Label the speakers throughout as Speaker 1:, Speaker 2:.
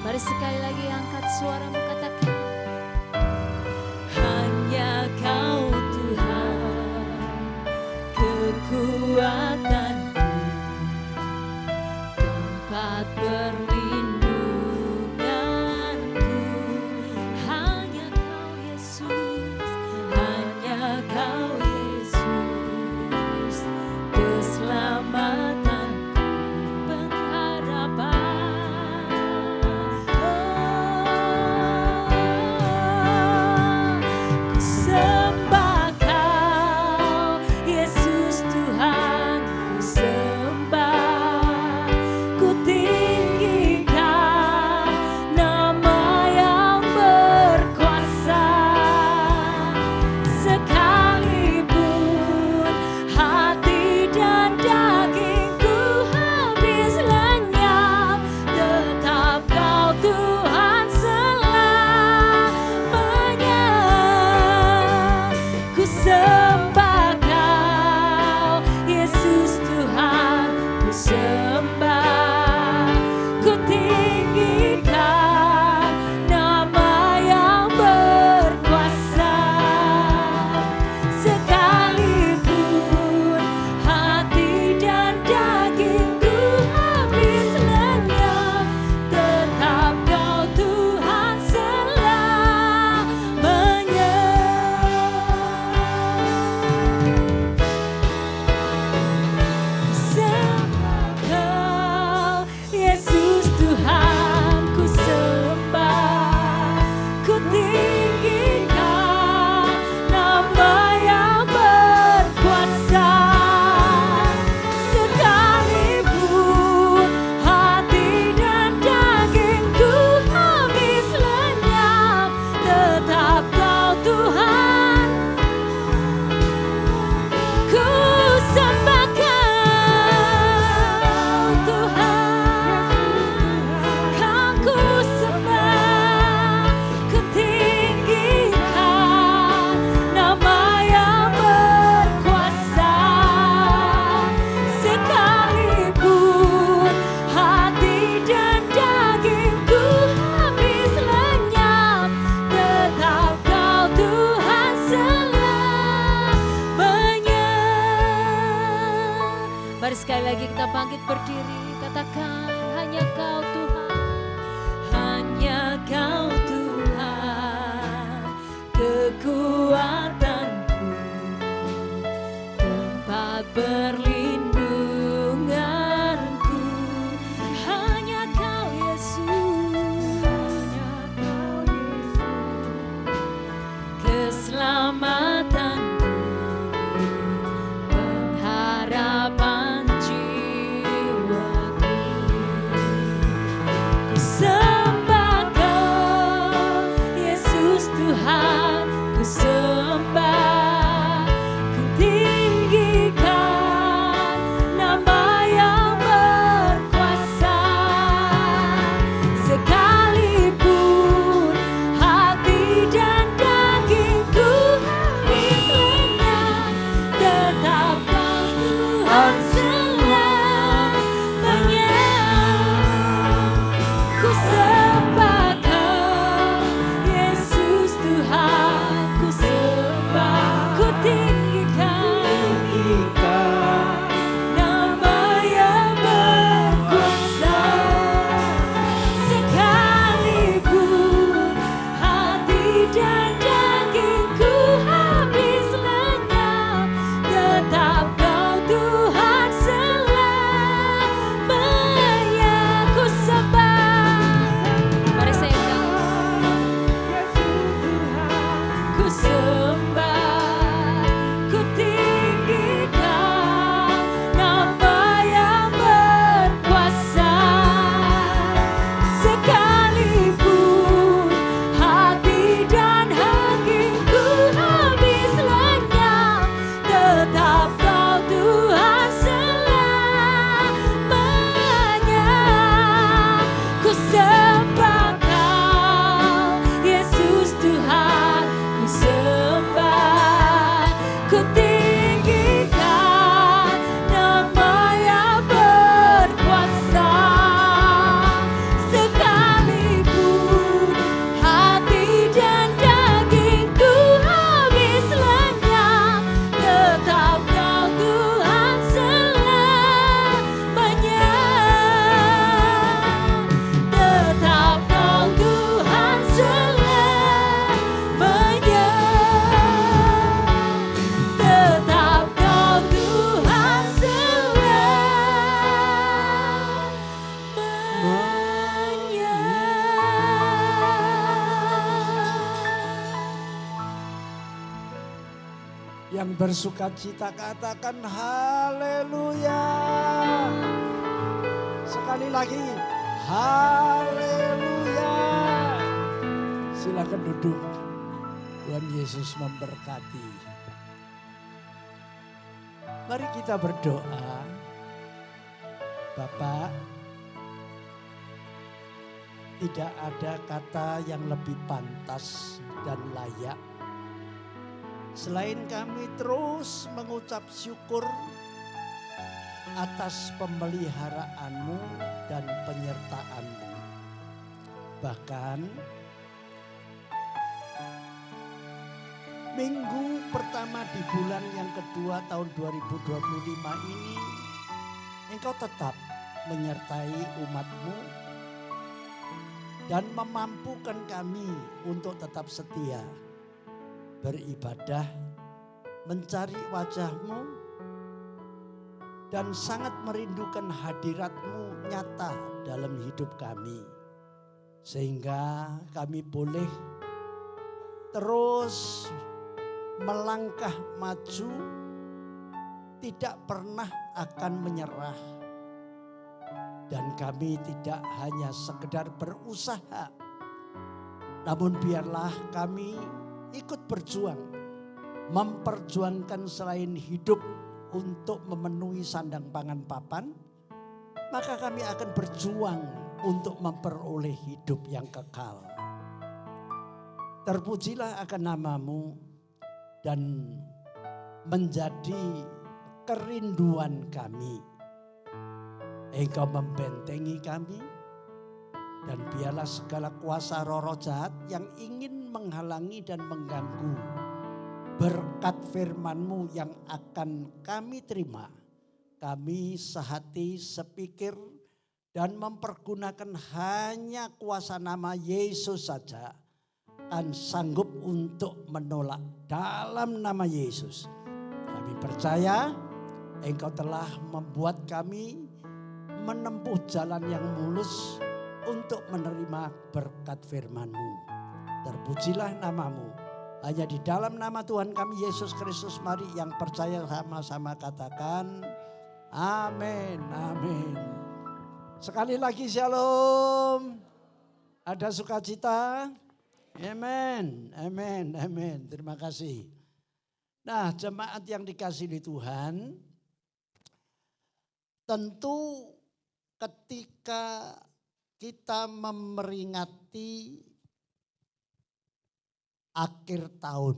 Speaker 1: Mari sekali lagi angkat suaramu, katakan, hanya Kau Tuhan, kekuatanku, tempat perlindunganku. Hanya Kau Yesus, hanya Kau Yesus, keselamatanku, pengharapan. Ku sembah Kau, Yesus Tuhan, ku sembah, ku tinggikan nama yang berkuasa. Sekalipun hati dan dagingku habis lenyap, tetap Kau Tuhan selamanya. Ku sembah Kau, Yesus Tuhan, ku sembah, ku tinggikan nama yang berkuasa. Sekalipun hati dan dagingku habis lenyap, tetap Kau Tuhan selamanya. Ku sembah Kau, Yesus Tuhan, ku sembah.
Speaker 2: Dengan bersuka cita katakan haleluya. Sekali lagi haleluya. Silakan duduk. Tuhan Yesus memberkati. Mari kita berdoa. Bapak, tidak ada kata yang lebih pantas dan layak selain kami terus mengucap syukur atas pemeliharaanmu dan penyertaanmu. Bahkan minggu pertama di bulan yang kedua tahun 2025 ini, Engkau tetap menyertai umat-Mu dan memampukan kami untuk tetap setia beribadah, mencari wajah-Mu, dan sangat merindukan hadirat-Mu nyata dalam hidup kami. Sehingga kami boleh terus melangkah maju, tidak pernah akan menyerah. Dan kami tidak hanya sekedar berusaha, namun biarlah kami ikut berjuang, memperjuangkan selain hidup untuk memenuhi sandang pangan papan, maka kami akan berjuang untuk memperoleh hidup yang kekal. Terpujilah akan nama-Mu dan menjadi kerinduan kami. Engkau membentengi kami dan biarlah segala kuasa roh-roh jahat yang ingin menghalangi dan mengganggu berkat firman-Mu yang akan kami terima. Kami sehati, sepikir dan mempergunakan hanya kuasa nama Yesus saja akan sanggup untuk menolak dalam nama Yesus. Kami percaya Engkau telah membuat kami menempuh jalan yang mulus untuk menerima berkat firman-Mu. Terpujilah nama-Mu. Hanya di dalam nama Tuhan kami Yesus Kristus, mari yang percaya sama-sama katakan amin, amin. Sekali lagi shalom. Ada sukacita? Amin, amin, amin. Terima kasih. Nah, jemaat yang dikasihi Tuhan, tentu ketika kita memperingati akhir tahun,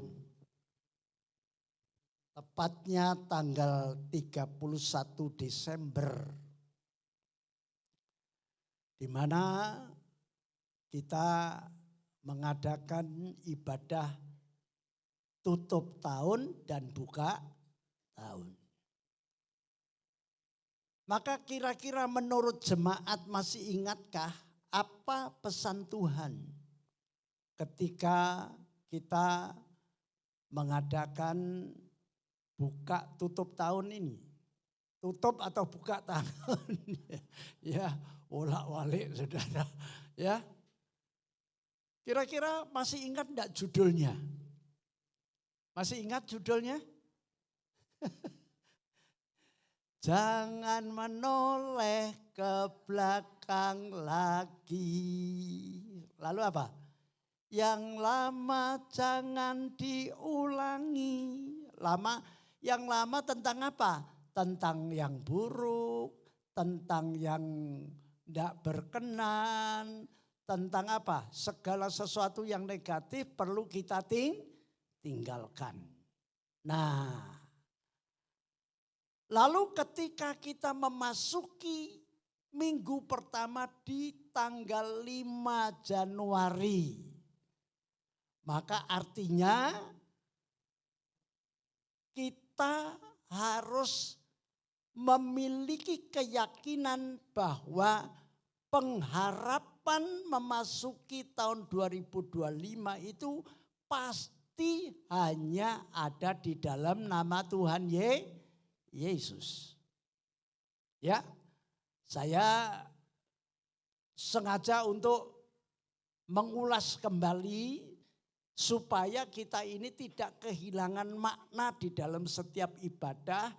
Speaker 2: tepatnya tanggal 31 Desember, di mana kita mengadakan ibadah tutup tahun dan buka tahun. Maka kira-kira menurut jemaat masih ingatkah apa pesan Tuhan ketika kita mengadakan buka tutup tahun ini? Tutup atau buka tahun? Ya, bolak-balik saudara. Ya, kira-kira masih ingat enggak judulnya? Masih ingat judulnya? Jangan menoleh ke belakang lagi. Lalu apa? Yang lama jangan diulangi. Yang lama tentang apa? Tentang yang buruk, tentang yang tidak berkenan, tentang apa? Segala sesuatu yang negatif perlu kita tinggalkan. Nah, lalu ketika kita memasuki minggu pertama di tanggal 5 Januari, maka artinya kita harus memiliki keyakinan bahwa pengharapan memasuki tahun 2025 itu pasti hanya ada di dalam nama Tuhan Yesus. Ya, saya sengaja untuk mengulas kembali supaya kita ini tidak kehilangan makna di dalam setiap ibadah,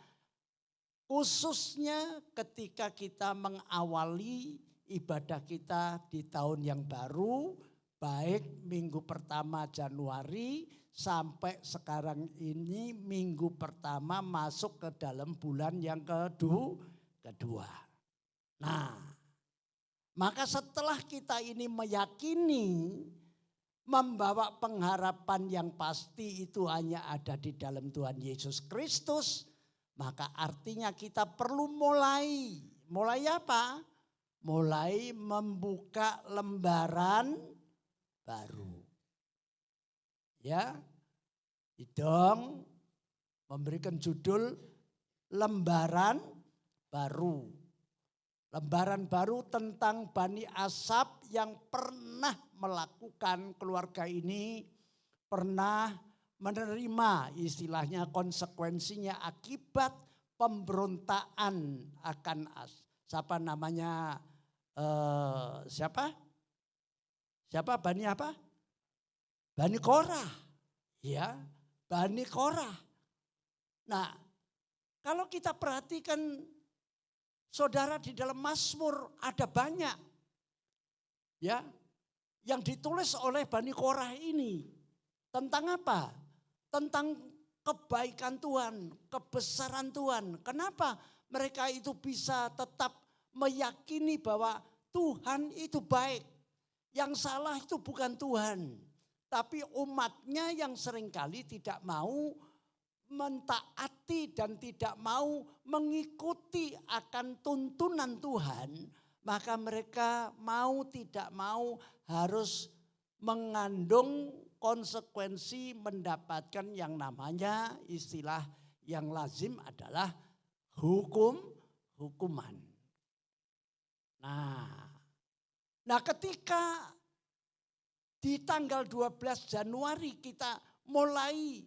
Speaker 2: khususnya ketika kita mengawali ibadah kita di tahun yang baru, baik minggu pertama Januari sampai sekarang ini minggu pertama masuk ke dalam bulan yang kedua. Nah, maka setelah kita ini meyakini membawa pengharapan yang pasti itu hanya ada di dalam Tuhan Yesus Kristus, maka artinya kita perlu mulai apa? Mulai membuka lembaran baru. Ya, Idong memberikan judul lembaran baru. Lembaran baru tentang Bani Asaf yang pernah melakukan, keluarga ini pernah menerima istilahnya konsekuensinya akibat pemberontakan akan siapa namanya siapa Bani apa? Bani Korah. Ya, Bani Korah. Nah, kalau kita perhatikan saudara di dalam Mazmur ada banyak ya yang ditulis oleh Bani Korah ini tentang apa? Tentang kebaikan Tuhan, kebesaran Tuhan. Kenapa mereka itu bisa tetap meyakini bahwa Tuhan itu baik. Yang salah itu bukan Tuhan, tapi umatnya yang seringkali tidak mau mentaati dan tidak mau mengikuti akan tuntunan Tuhan, maka mereka mau tidak mau harus mengandung konsekuensi mendapatkan yang namanya istilah yang lazim adalah hukuman. Nah ketika di tanggal 12 Januari kita mulai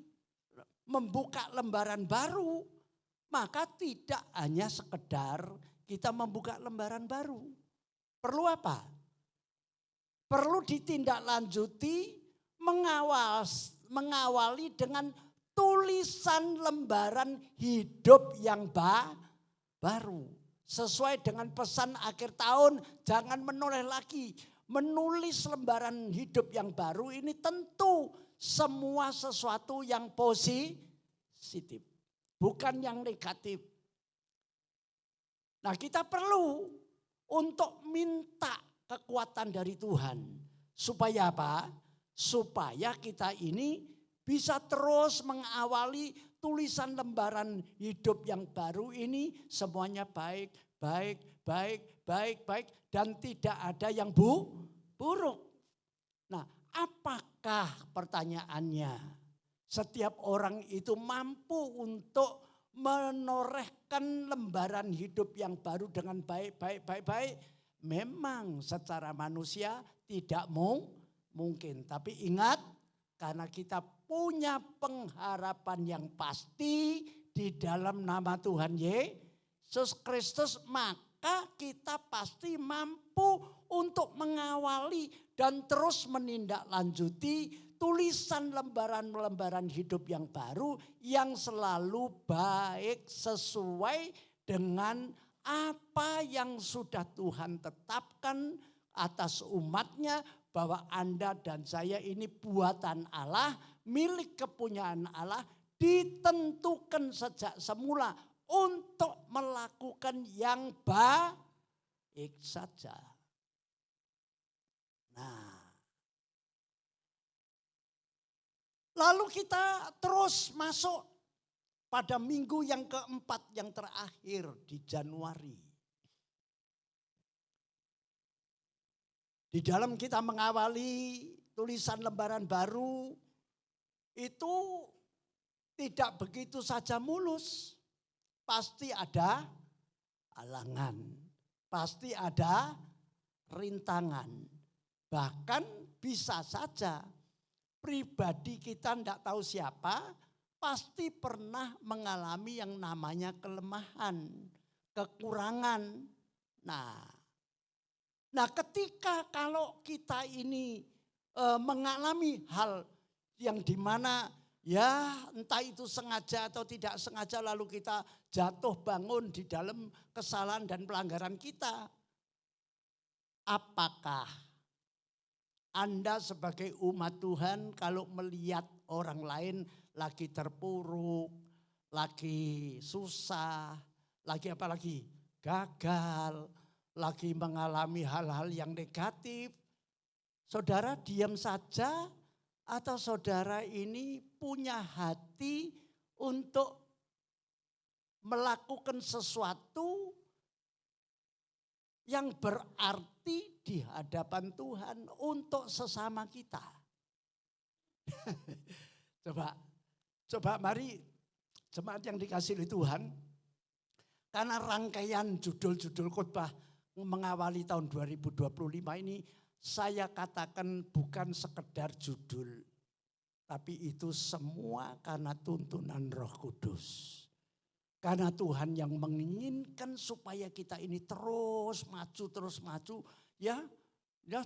Speaker 2: membuka lembaran baru, maka tidak hanya sekedar kita membuka lembaran baru. Perlu apa? Perlu ditindaklanjuti mengawali dengan tulisan lembaran hidup yang baru. Sesuai dengan pesan akhir tahun, jangan menoleh lagi. Menulis lembaran hidup yang baru ini tentu semua sesuatu yang positif, bukan yang negatif. Nah, kita perlu untuk minta kekuatan dari Tuhan. Supaya apa? Supaya kita ini bisa terus mengawali tulisan lembaran hidup yang baru ini semuanya baik dan tidak ada yang buruk. Nah, apakah pertanyaannya setiap orang itu mampu untuk menorehkan lembaran hidup yang baru dengan baik? Memang secara manusia tidak mungkin. Tapi ingat, karena kita punya pengharapan yang pasti di dalam nama Tuhan Yesus Kristus, maka kita pasti mampu untuk mengawali dan terus menindaklanjuti tulisan lembaran-lembaran hidup yang baru yang selalu baik sesuai dengan apa yang sudah Tuhan tetapkan atas umatnya, bahwa Anda dan saya ini buatan Allah, milik kepunyaan Allah, ditentukan sejak semula untuk melakukan yang baik saja. Nah, lalu kita terus masuk pada minggu yang keempat yang terakhir di Januari. Di dalam kita mengawali tulisan lembaran baru itu tidak begitu saja mulus. Pasti ada halangan, pasti ada rintangan. Bahkan bisa saja pribadi kita tidak tahu siapa, pasti pernah mengalami yang namanya kelemahan, kekurangan. Nah, ketika kalau kita ini mengalami hal yang dimana ya entah itu sengaja atau tidak sengaja lalu kita jatuh bangun di dalam kesalahan dan pelanggaran kita. Apakah Anda sebagai umat Tuhan kalau melihat orang lain lagi terpuruk, lagi susah, lagi apa lagi? Gagal, lagi mengalami hal-hal yang negatif. Saudara diam saja atau saudara ini punya hati untuk melakukan sesuatu yang berarti di hadapan Tuhan untuk sesama kita. Coba mari jemaat yang dikasihi Tuhan, karena rangkaian judul-judul khotbah mengawali tahun 2025 ini, saya katakan bukan sekedar judul, tapi itu semua karena tuntunan Roh Kudus. Karena Tuhan yang menginginkan supaya kita ini terus maju, ya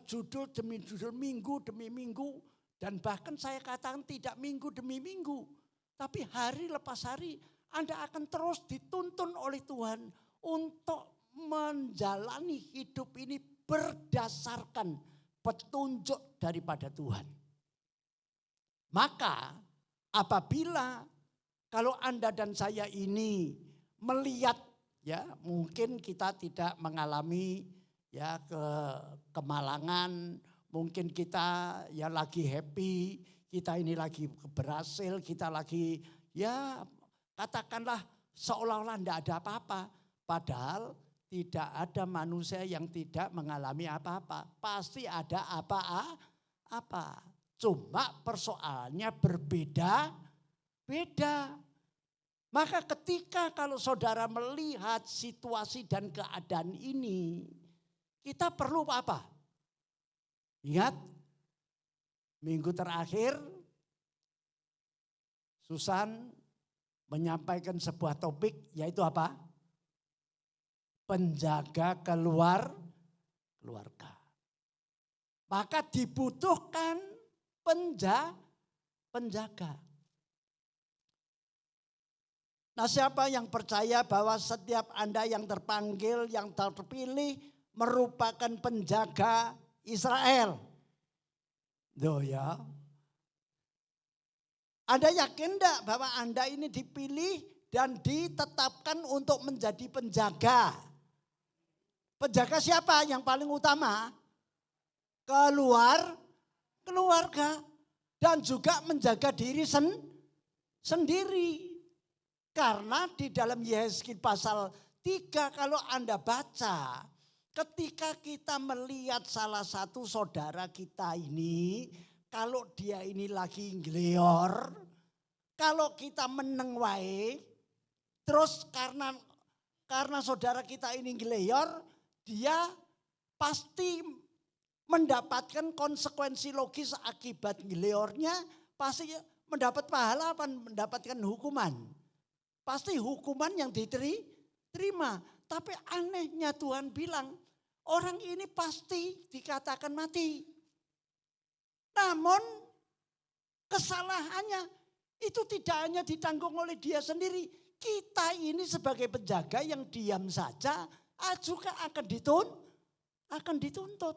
Speaker 2: judul demi judul, minggu demi minggu, dan bahkan saya katakan tidak minggu demi minggu, tapi hari lepas hari Anda akan terus dituntun oleh Tuhan untuk menjalani hidup ini berdasarkan petunjuk daripada Tuhan. Maka apabila kalau Anda dan saya ini melihat, ya mungkin kita tidak mengalami ya kemalangan, mungkin kita ya lagi happy, kita ini lagi berhasil, kita lagi ya katakanlah seolah-olah tidak ada apa-apa. Padahal tidak ada manusia yang tidak mengalami apa-apa. Pasti ada apa-apa. Cuma persoalannya berbeda. Maka ketika kalau saudara melihat situasi dan keadaan ini, kita perlu apa? Ingat, minggu terakhir Susan menyampaikan sebuah topik, yaitu apa? Penjaga keluarga. Maka dibutuhkan penjaga. Nah, siapa yang percaya bahwa setiap Anda yang terpanggil, yang terpilih merupakan penjaga Israel? Loh ya. Anda yakin enggak bahwa Anda ini dipilih dan ditetapkan untuk menjadi penjaga? Penjaga siapa yang paling utama? Keluarga. Dan juga menjaga diri sendiri. Karena di dalam Yehezkiel pasal 3 kalau Anda baca, ketika kita melihat salah satu saudara kita ini, kalau dia ini lagi ngeleor, kalau kita meneng wae, terus karena saudara kita ini ngeleor, dia pasti mendapatkan konsekuensi logis akibat ngeleornya, pasti mendapat pahala apa mendapatkan hukuman. Pasti hukuman yang diterima. Tapi anehnya Tuhan bilang, orang ini pasti dikatakan mati. Namun kesalahannya itu tidak hanya ditanggung oleh dia sendiri. Kita ini sebagai penjaga yang diam saja juga akan dituntut.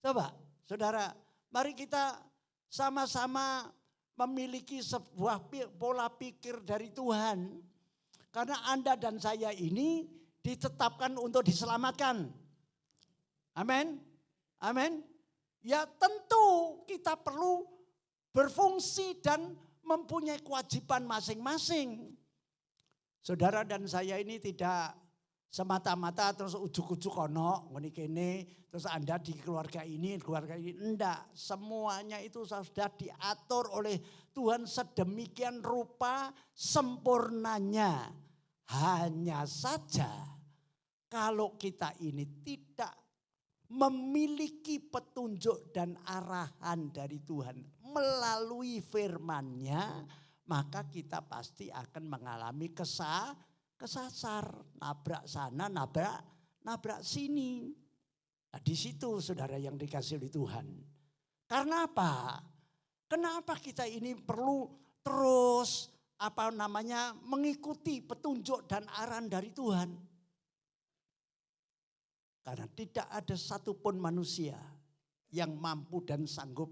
Speaker 2: Coba saudara, mari kita sama-sama memiliki sebuah pola pikir dari Tuhan. Karena Anda dan saya ini ditetapkan untuk diselamatkan. Amin. Ya tentu kita perlu berfungsi dan mempunyai kewajiban masing-masing. Saudara dan saya ini tidak semata-mata terus ujuk-ujuk ono ngene kene terus Anda di keluarga ini enggak, semuanya itu sudah diatur oleh Tuhan sedemikian rupa sempurnanya. Hanya saja kalau kita ini tidak memiliki petunjuk dan arahan dari Tuhan melalui firman-Nya, maka kita pasti akan mengalami kesasar, nabrak sana, nabrak sini. Nah, di situ saudara yang dikasihi oleh Tuhan. Karena apa? Kenapa kita ini perlu terus mengikuti petunjuk dan arahan dari Tuhan? Karena tidak ada satupun manusia yang mampu dan sanggup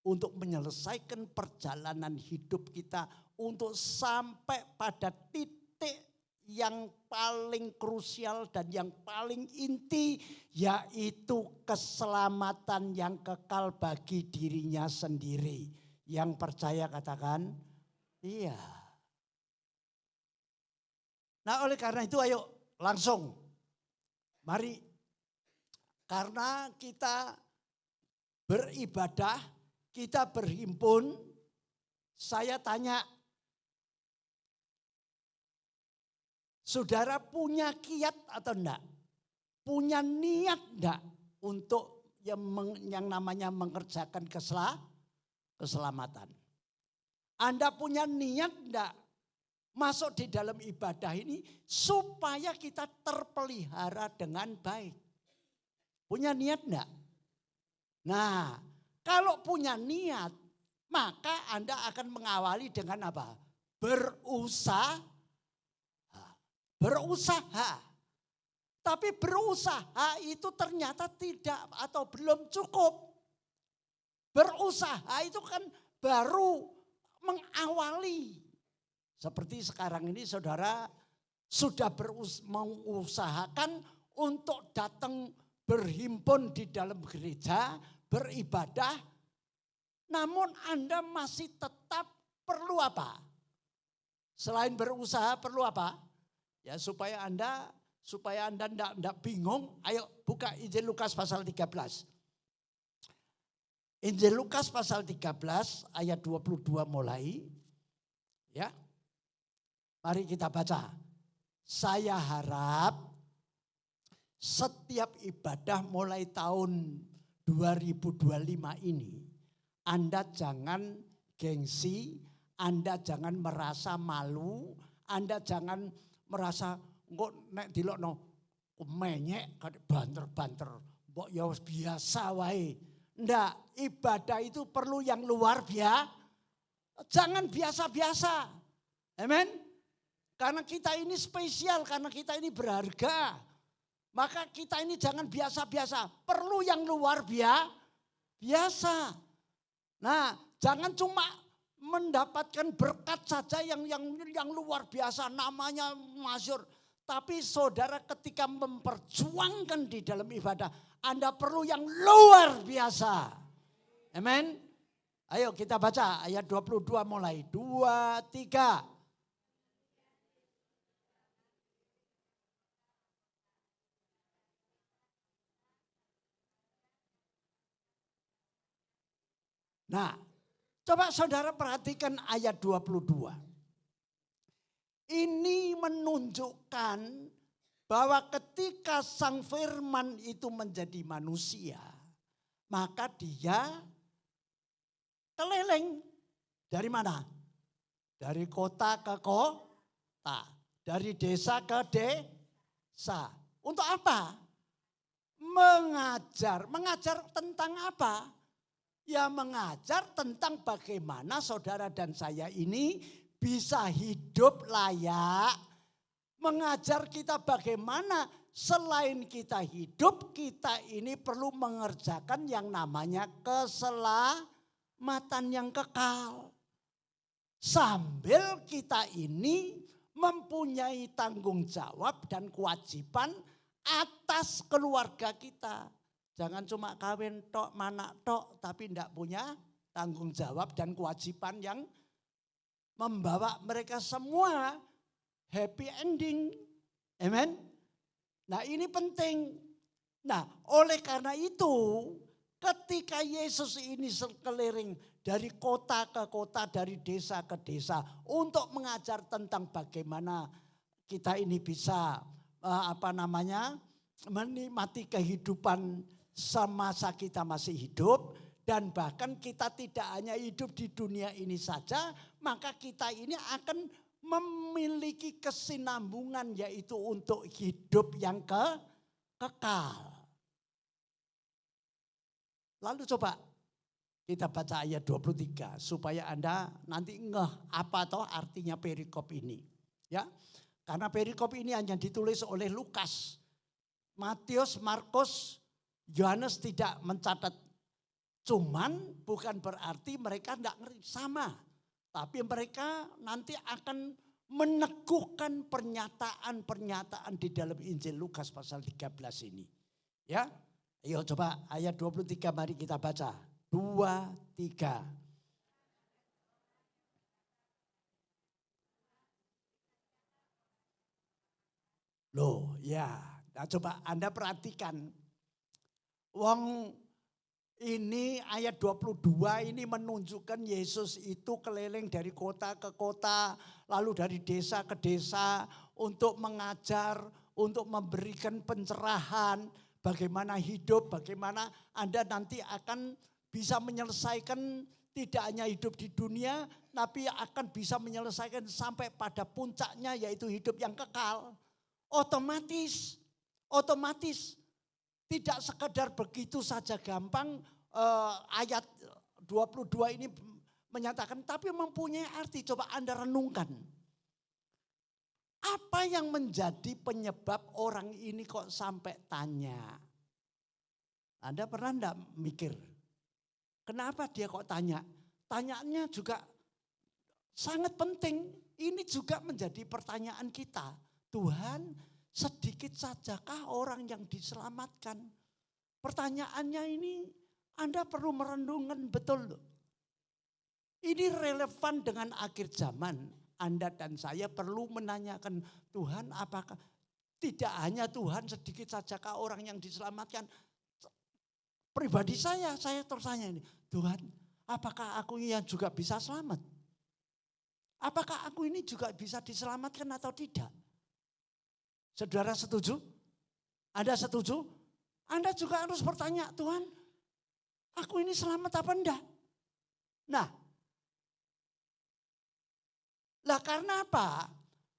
Speaker 2: untuk menyelesaikan perjalanan hidup kita untuk sampai pada titik yang paling krusial dan yang paling inti, yaitu keselamatan yang kekal bagi dirinya sendiri. Yang percaya katakan, iya. Nah, oleh karena itu ayo langsung mari, karena kita beribadah, kita berhimpun, saya tanya, saudara punya kiat atau enggak? Punya niat enggak untuk yang namanya mengerjakan keselamatan? Anda punya niat enggak masuk di dalam ibadah ini supaya kita terpelihara dengan baik? Punya niat enggak? Nah, kalau punya niat, maka Anda akan mengawali dengan apa? Berusaha. Tapi berusaha itu ternyata tidak atau belum cukup. Berusaha itu kan baru mengawali. Seperti sekarang ini saudara sudah mengusahakan untuk datang berhimpun di dalam gereja, beribadah. Namun Anda masih tetap perlu apa? Selain berusaha perlu apa? Ya supaya Anda enggak bingung, ayo buka Injil Lukas pasal 13. Injil Lukas pasal 13 ayat 22 mulai. Ya. Mari kita baca. Saya harap setiap ibadah mulai tahun 2025 ini, Anda jangan gengsi, Anda jangan merasa malu, Anda jangan merasa kok nek dilokno menyek banter-banter, mbok ya biasa wae. Ndak, ibadah itu perlu yang luar biasa. Jangan biasa-biasa. Amen. Karena kita ini spesial, karena kita ini berharga. Maka kita ini jangan biasa-biasa, perlu yang luar biasa. Nah, jangan cuma mendapatkan berkat saja yang luar biasa, namanya masyhur. Tapi saudara ketika memperjuangkan di dalam ibadah, Anda perlu yang luar biasa. Amen. Ayo kita baca ayat 22 mulai. 2, 3. Nah, coba saudara perhatikan ayat 22. Ini menunjukkan bahwa ketika Sang Firman itu menjadi manusia, maka dia keliling. Dari mana? Dari kota ke kota, dari desa ke desa. Untuk apa? Mengajar. Mengajar tentang apa? Ya mengajar tentang bagaimana saudara dan saya ini bisa hidup layak. Mengajar kita bagaimana selain kita hidup, kita ini perlu mengerjakan yang namanya keselamatan yang kekal. Sambil kita ini mempunyai tanggung jawab dan kewajiban atas keluarga kita. Jangan cuma kawin tok, manak tok, tapi tidak punya tanggung jawab dan kewajiban yang membawa mereka semua happy ending. Amen. Nah ini penting. Nah oleh karena itu ketika Yesus ini sekeliling dari kota ke kota, dari desa ke desa untuk mengajar tentang bagaimana kita ini bisa menikmati kehidupan semasa kita masih hidup. Dan bahkan kita tidak hanya hidup di dunia ini saja, maka kita ini akan memiliki kesinambungan yaitu untuk hidup yang kekal. Lalu coba Kita baca ayat 23 supaya Anda nanti ngeh apa toh artinya perikop ini. Ya. Karena perikop ini hanya ditulis oleh Lukas. Matius, Markus, Yohanes tidak mencatat. Cuman bukan berarti mereka tidak ngerti, sama. Tapi mereka nanti akan meneguhkan pernyataan-pernyataan di dalam Injil Lukas pasal 13 ini. Ya, ayo coba ayat 23 mari kita baca. 2, 3. Loh ya, nah, coba Anda perhatikan. Wong ini ayat 22 ini menunjukkan Yesus itu keliling dari kota ke kota, lalu dari desa ke desa untuk mengajar, untuk memberikan pencerahan, bagaimana hidup, bagaimana Anda nanti akan bisa menyelesaikan tidak hanya hidup di dunia, tapi akan bisa menyelesaikan sampai pada puncaknya yaitu hidup yang kekal. Otomatis tidak sekedar begitu saja gampang ayat 22 ini menyatakan, tapi mempunyai arti. Coba Anda renungkan. Apa yang menjadi penyebab orang ini kok sampai tanya? Anda pernah enggak mikir? Kenapa dia kok tanya? Tanyanya juga sangat penting. Ini juga menjadi pertanyaan kita. Tuhan, sedikit sajakah orang yang diselamatkan? Pertanyaannya ini Anda perlu merenungkan betul. Ini relevan dengan akhir zaman. Anda dan saya perlu menanyakan, Tuhan apakah tidak hanya Tuhan sedikit sajakah orang yang diselamatkan? Pribadi saya terus tanya ini, Tuhan apakah aku yang juga bisa selamat? Apakah aku ini juga bisa diselamatkan atau tidak? Saudara setuju? Anda setuju? Anda juga harus bertanya, Tuhan aku ini selamat apa enggak? Nah, karena apa?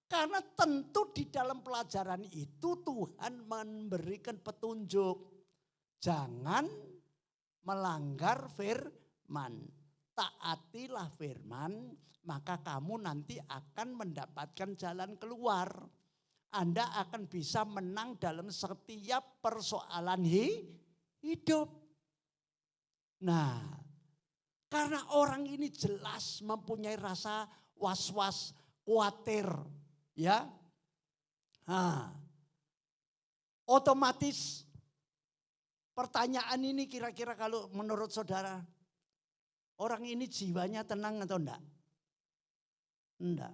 Speaker 2: Karena tentu di dalam pelajaran itu Tuhan memberikan petunjuk. Jangan melanggar firman. Taatilah firman, maka kamu nanti akan mendapatkan jalan keluar. Anda akan bisa menang dalam setiap persoalan hidup. Nah, karena orang ini jelas mempunyai rasa was-was, khawatir, ya. Nah, otomatis pertanyaan ini kira-kira kalau menurut saudara, orang ini jiwanya tenang atau enggak? Enggak.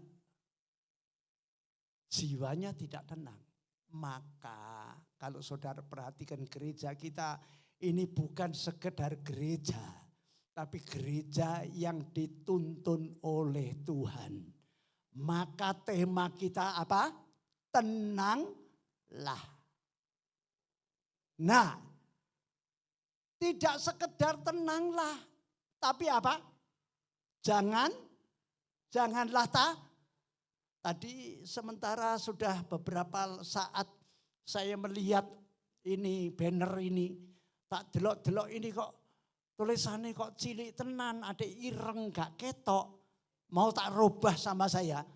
Speaker 2: Jiwanya tidak tenang. Maka kalau saudara perhatikan gereja kita, ini bukan sekedar gereja, tapi gereja yang dituntun oleh Tuhan. Maka tema kita apa? Tenanglah. Nah, tidak sekedar tenanglah, tapi apa? Janganlah Tadi sementara sudah beberapa saat saya melihat ini banner ini, tak delok-delok ini kok tulisannya kok cilik tenan, ada ireng gak ketok, mau tak rubah sama saya.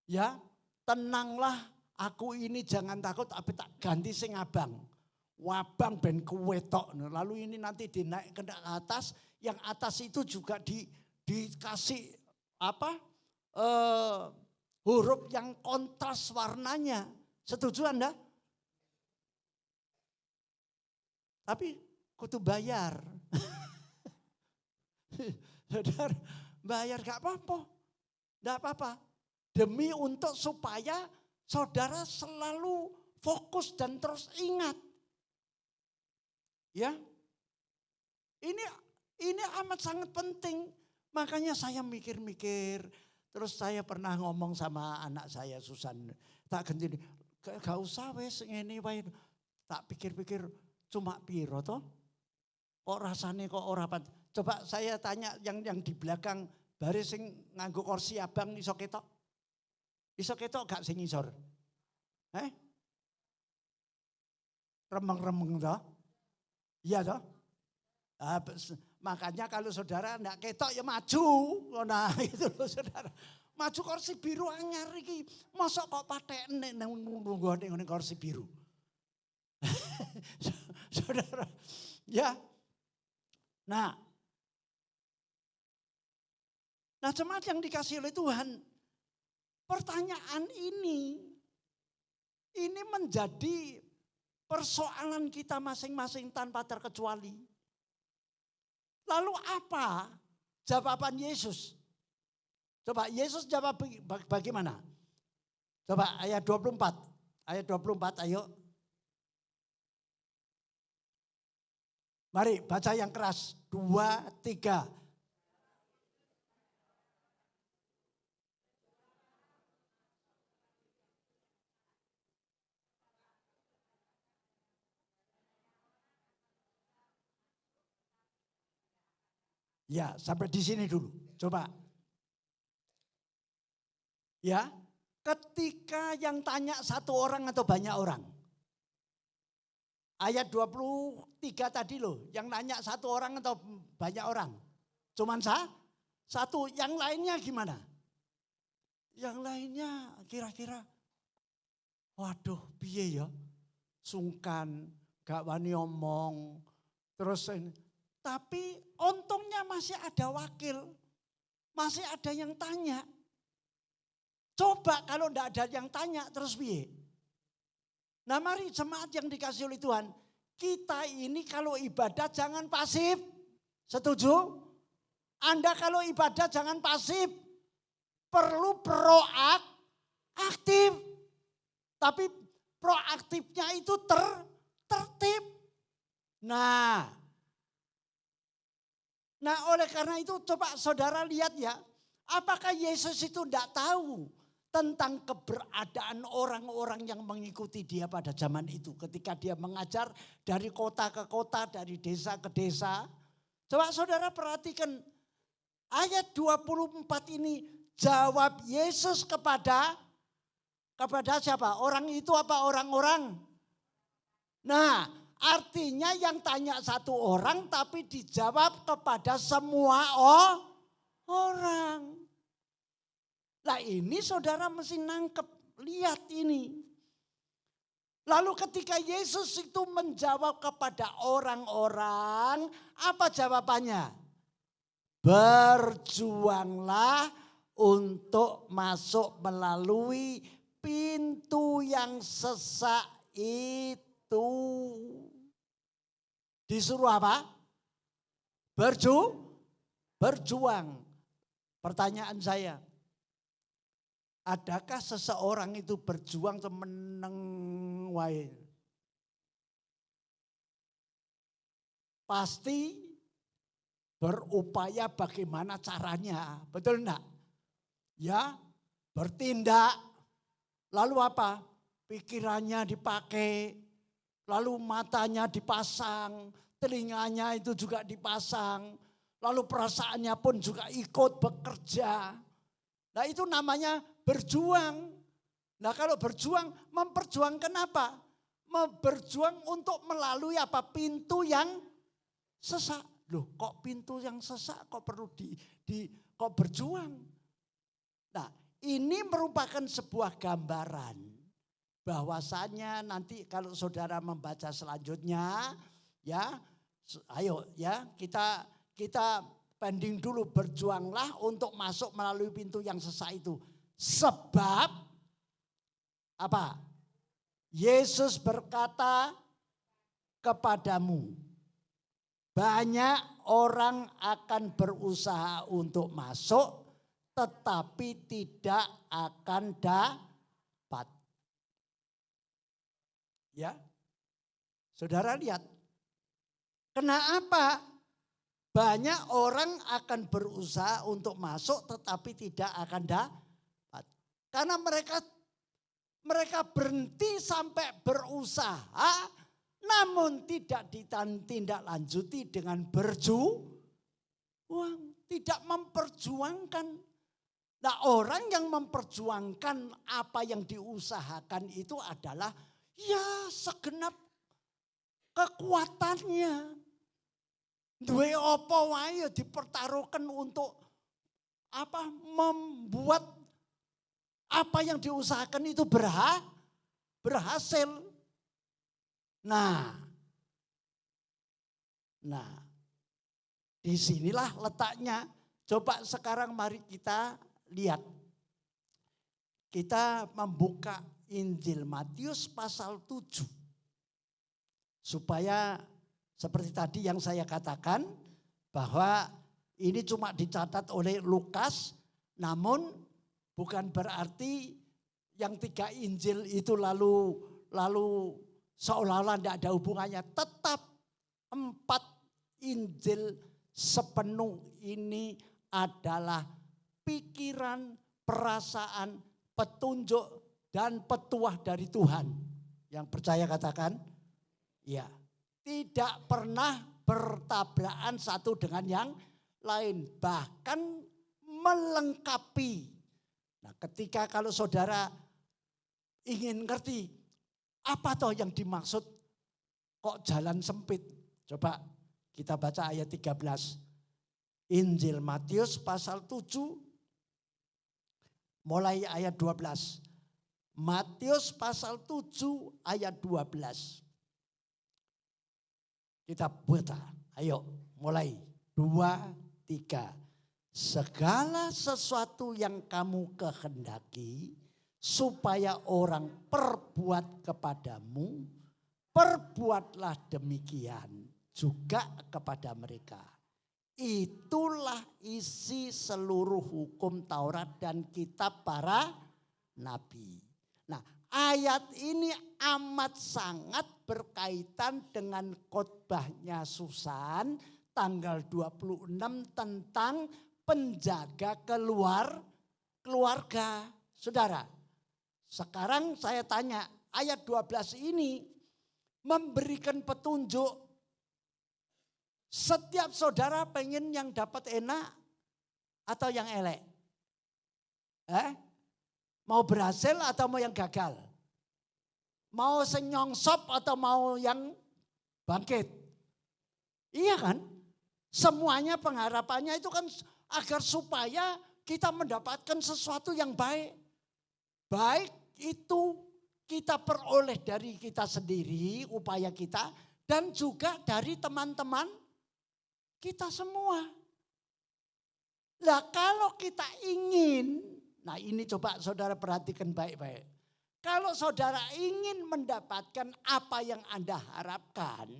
Speaker 2: Ya, tenanglah aku ini jangan takut, tapi tak ganti sing abang. Wabang ben kuwetok. Lalu ini nanti dinaik ke atas, yang atas itu juga dikasih apa? Huruf yang kontras warnanya. Setuju Anda? Tapi kudu bayar. Saudara, bayar gak apa-apa. Gak apa-apa. Demi untuk supaya saudara selalu fokus dan terus ingat. Ya, ini amat sangat penting. Makanya saya mikir-mikir. Terus saya pernah ngomong sama anak saya Susan. Tak gentini, gak usah wes ngene wae. Tak pikir-pikir cuma piro toh? Kok rasanya kok ora pat. Coba saya tanya yang di belakang baris sing nganggo kursi abang iso ketok. Iso ketok gak sing ngisor? Remeng-remeng toh? Iya toh? Makanya kalau saudara enggak ketok ya maju. Nah itu loh saudara. Maju kursi biru anyar iki. Mosok kok patekne nang nunggone kursi biru. Saudara, ya. Nah, jemaat yang dikasih oleh Tuhan, pertanyaan ini menjadi persoalan kita masing-masing tanpa terkecuali. Lalu apa jawaban Yesus? Coba Yesus jawab bagaimana? Coba ayat 24. Ayat 24 ayo. Mari baca yang keras. 2, 3. Ya, sampai di sini dulu. Coba. Ya, ketika yang tanya satu orang atau banyak orang. Ayat 23 tadi loh, yang nanya satu orang atau banyak orang. Cuman satu, yang lainnya gimana? Yang lainnya kira-kira, waduh piye ya, sungkan, gak wani omong. Terus, tapi untungnya masih ada wakil, masih ada yang tanya. Coba kalau enggak ada yang tanya terus piye? Nah mari jemaat yang dikasih oleh Tuhan. Kita ini kalau ibadah jangan pasif. Setuju? Anda kalau ibadah jangan pasif. Perlu proaktif. Tapi proaktifnya itu tertib. Nah oleh karena itu coba saudara lihat ya. Apakah Yesus itu tidak tahu tentang keberadaan orang-orang yang mengikuti dia pada zaman itu. Ketika dia mengajar dari kota ke kota, dari desa ke desa. Coba saudara perhatikan ayat 24 ini. Jawab Yesus kepada siapa? Orang itu apa orang-orang? Nah artinya yang tanya satu orang tapi dijawab kepada semua orang. Nah ini saudara mesti nangkep, lihat ini. Lalu ketika Yesus itu menjawab kepada orang-orang, apa jawabannya? Berjuanglah untuk masuk melalui pintu yang sesak itu. Disuruh apa? Berjuang. Pertanyaan saya. Adakah seseorang itu berjuang atau meneng wae? Pasti berupaya bagaimana caranya, betul enggak? Ya, bertindak. Lalu apa? Pikirannya dipakai, lalu matanya dipasang, telinganya itu juga dipasang, lalu perasaannya pun juga ikut bekerja. Nah itu namanya berjuang. Nah kalau berjuang, memperjuangkan apa? Berjuang untuk melalui apa? Pintu yang sesak. Loh kok pintu yang sesak kok perlu kok berjuang? Nah ini merupakan sebuah gambaran. Bahwasanya nanti kalau saudara membaca selanjutnya, ya ayo ya kita pending dulu, berjuanglah untuk masuk melalui pintu yang sesak itu. Sebab apa? Yesus berkata kepadamu, banyak orang akan berusaha untuk masuk tetapi tidak akan dapat. Ya, saudara lihat, kenapa banyak orang akan berusaha untuk masuk tetapi tidak akan dapat? Karena mereka berhenti sampai berusaha namun tidak ditindaklanjuti dengan berjuang, tidak memperjuangkan. Nah orang yang memperjuangkan apa yang diusahakan itu adalah ya segenap kekuatannya. duwe apa wae ya dipertaruhkan untuk membuat apa yang diusahakan itu berhasil. Nah, disinilah letaknya. Coba sekarang mari kita lihat. Kita membuka Injil Matius pasal 7. Supaya seperti tadi yang saya katakan bahwa ini cuma dicatat oleh Lukas, namun bukan berarti yang 3 Injil itu lalu seolah-olah tidak ada hubungannya. Tetap 4 Injil sepenuh ini adalah pikiran, perasaan, petunjuk dan petuah dari Tuhan. Yang percaya katakan, ya. Tidak pernah bertabrakan satu dengan yang lain. Bahkan melengkapi. Nah, ketika kalau saudara ingin ngerti apa toh yang dimaksud kok jalan sempit. Coba kita baca ayat 13. Injil Matius pasal 7 mulai ayat 12. Matius pasal 7 ayat 12. Kita baca, ayo mulai 2, 3. Segala sesuatu yang kamu kehendaki supaya orang perbuat kepadamu, perbuatlah demikian juga kepada mereka. Itulah isi seluruh hukum Taurat dan kitab para nabi. Nah, ayat ini amat sangat berkaitan dengan khotbahnya Susan tanggal 26 tentang penjaga keluarga. Saudara, sekarang saya tanya, ayat 12 ini memberikan petunjuk. Setiap saudara pengen yang dapat enak atau yang elek? Mau berhasil atau mau yang gagal? Mau senyongsop atau mau yang bangkit? Iya kan? Semuanya pengharapannya itu kan agar supaya kita mendapatkan sesuatu yang baik. Baik itu kita peroleh dari kita sendiri, upaya kita, dan juga dari teman-teman kita semua. Nah, kalau kita ingin, nah ini coba saudara perhatikan baik-baik. Kalau saudara ingin mendapatkan apa yang Anda harapkan,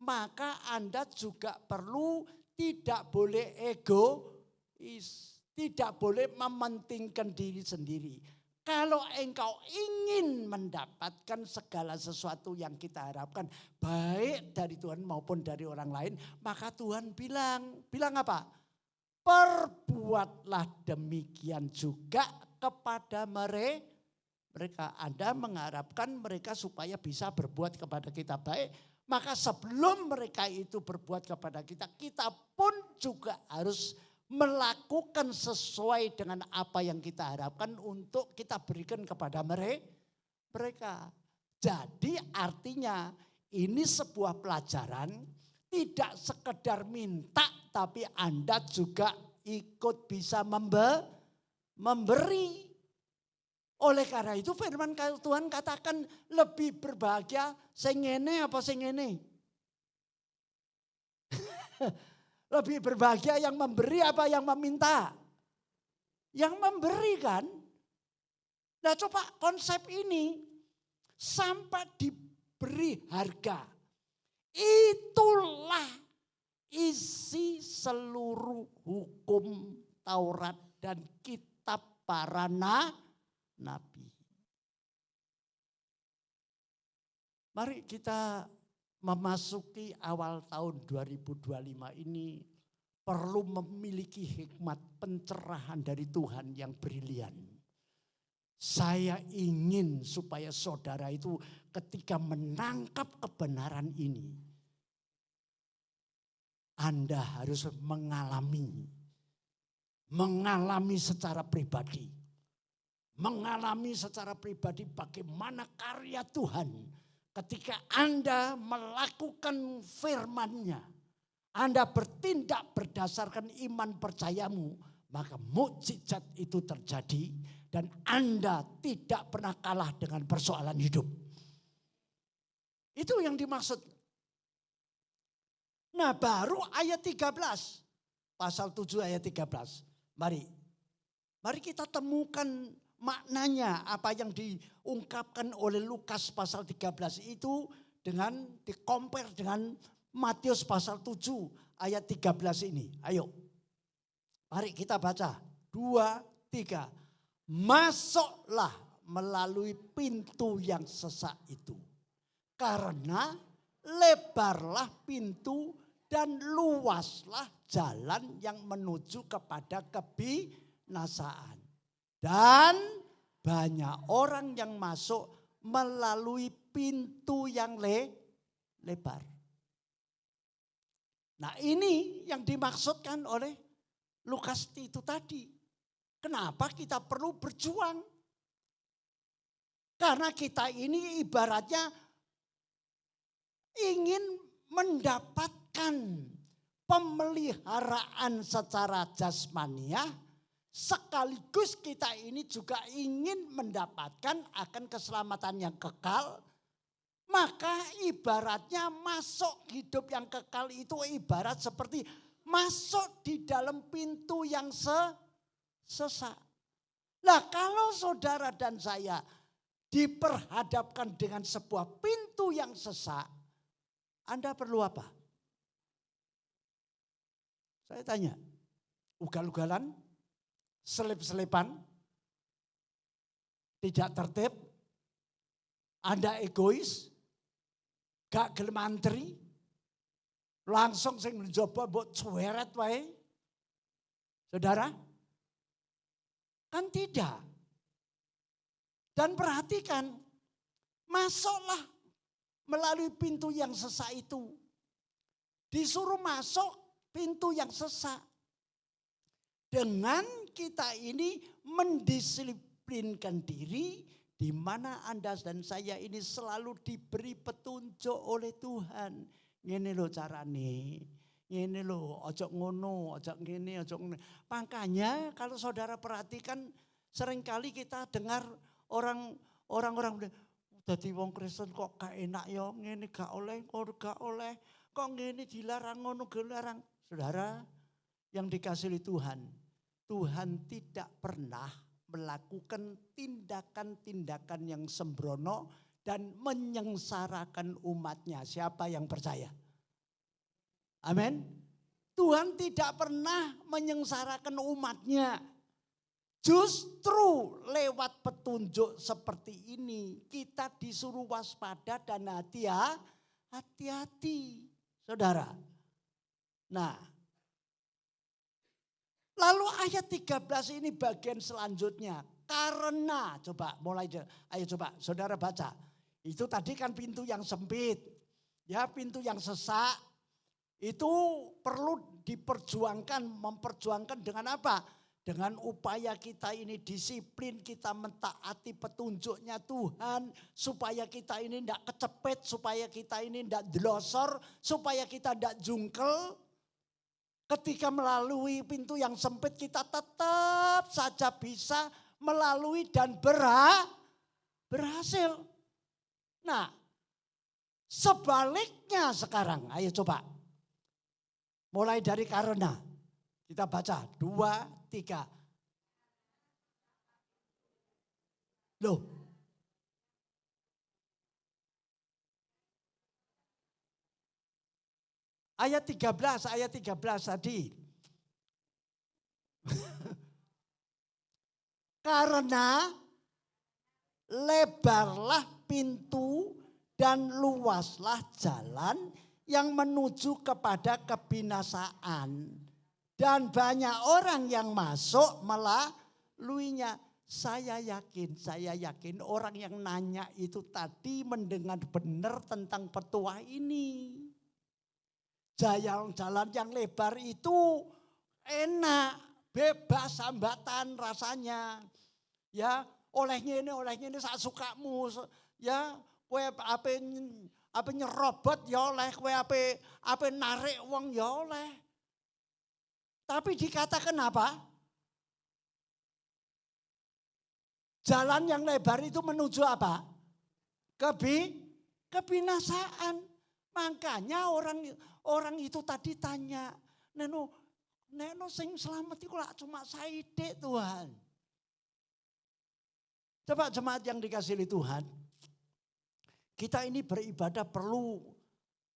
Speaker 2: maka Anda juga perlu tidak boleh egois, tidak boleh mementingkan diri sendiri. Kalau engkau ingin mendapatkan segala sesuatu yang kita harapkan, baik dari Tuhan maupun dari orang lain, maka Tuhan bilang apa? Perbuatlah demikian juga kepada mereka. Anda mengharapkan mereka supaya bisa berbuat kepada kita baik. Maka sebelum mereka itu berbuat kepada kita, kita pun juga harus melakukan sesuai dengan apa yang kita harapkan untuk kita berikan kepada mereka. Jadi artinya ini sebuah pelajaran, tidak sekedar minta tapi Anda juga ikut bisa memberi. Oleh karena itu firman Tuhan katakan lebih berbahagia sing ngene apa sing ngene? Lebih berbahagia yang memberi apa yang meminta? Yang memberi kan? Nah coba konsep ini sampai diberi harga. Itulah isi seluruh hukum Taurat dan kitab para nabi. Mari kita memasuki awal tahun 2025 ini perlu memiliki hikmat pencerahan dari Tuhan yang brilian. Saya ingin supaya saudara itu ketika menangkap kebenaran ini, Anda harus mengalami secara pribadi. Mengalami secara pribadi bagaimana karya Tuhan ketika Anda melakukan firman-Nya. Anda bertindak berdasarkan iman percayamu, maka mukjizat itu terjadi dan Anda tidak pernah kalah dengan persoalan hidup. Itu yang dimaksud. Nah, baru ayat 13. Pasal 7 ayat 13. Mari kita temukan maknanya apa yang diungkapkan oleh Lukas pasal 13 itu dengan di-compare dengan Matius pasal 7 ayat 13 ini. Ayo. Mari kita baca. 2, 3. Masuklah melalui pintu yang sesak itu. Karena lebarlah pintu dan luaslah jalan yang menuju kepada kebinasaan. Dan banyak orang yang masuk melalui pintu yang lebar. Nah, ini yang dimaksudkan oleh Lukas itu tadi. Kenapa kita perlu berjuang? Karena kita ini ibaratnya ingin mendapatkan pemeliharaan secara jasmaniah, sekaligus kita ini juga ingin mendapatkan akan keselamatan yang kekal. Maka ibaratnya masuk hidup yang kekal itu ibarat seperti masuk di dalam pintu yang sesak. Nah, kalau saudara dan saya diperhadapkan dengan sebuah pintu yang sesak, Anda perlu apa? Saya tanya, ugal-ugalan, selip-selipan, tidak tertib, Anda egois, gak gelem antri, langsung sing mencoba mbok cueret wae. Saudara? Kan tidak. Dan perhatikan, masuklah melalui pintu yang sesak itu. Disuruh masuk pintu yang sesak. Dengan kita ini mendisiplinkan diri, di mana Anda dan saya ini selalu diberi petunjuk oleh Tuhan. Ngene lho carane. Ngene lho, ojo ngono, ojo ngene, ojo ngene. Makanya kalau saudara perhatikan seringkali kita dengar orang-orang dadi wong Kristen kok gak enak ya, ngene gak oleh, kok gak oleh. Kok ngene dilarang, ngono dilarang. Saudara yang dikasihi Tuhan, Tuhan tidak pernah melakukan tindakan-tindakan yang sembrono dan menyengsarakan umatnya. Siapa yang percaya? Amin. Tuhan tidak pernah menyengsarakan umatnya. Justru lewat petunjuk seperti ini kita disuruh waspada dan hati-hati. Saudara. Nah, lalu ayat 13 ini bagian selanjutnya. Karena, ayo coba saudara baca. Itu tadi kan pintu yang sempit. Ya, pintu yang sesak. Itu perlu memperjuangkan dengan apa? Dengan upaya kita ini disiplin, kita mentaati petunjuknya Tuhan. Supaya kita ini tidak kecepet, supaya kita ini tidak delosor, supaya kita tidak jungkel. Ketika melalui pintu yang sempit kita tetap saja bisa melalui dan berhasil. Nah, sebaliknya sekarang, ayo coba. Mulai dari karena. Kita baca 2, 3. Loh. Ayat 13 tadi. Karena lebarlah pintu dan luaslah jalan yang menuju kepada kebinasaan. Dan banyak orang yang masuk melaluinya. Saya yakin orang yang nanya itu tadi mendengar benar tentang petuah ini. Jalan yang lebar itu enak, bebas hambatan rasanya. Ya, oleh ngene sak sukamu. Ya, kowe Apa nyerobot ya oleh, kowe apa narik wong ya oleh. Tapi dikatakan apa? Jalan yang lebar itu menuju apa? Kebinasaan. Makanya orang itu tadi tanya, Neno sing selamat itu lah cuma saidik Tuhan. Coba jemaat yang dikasihi Tuhan. Kita ini beribadah perlu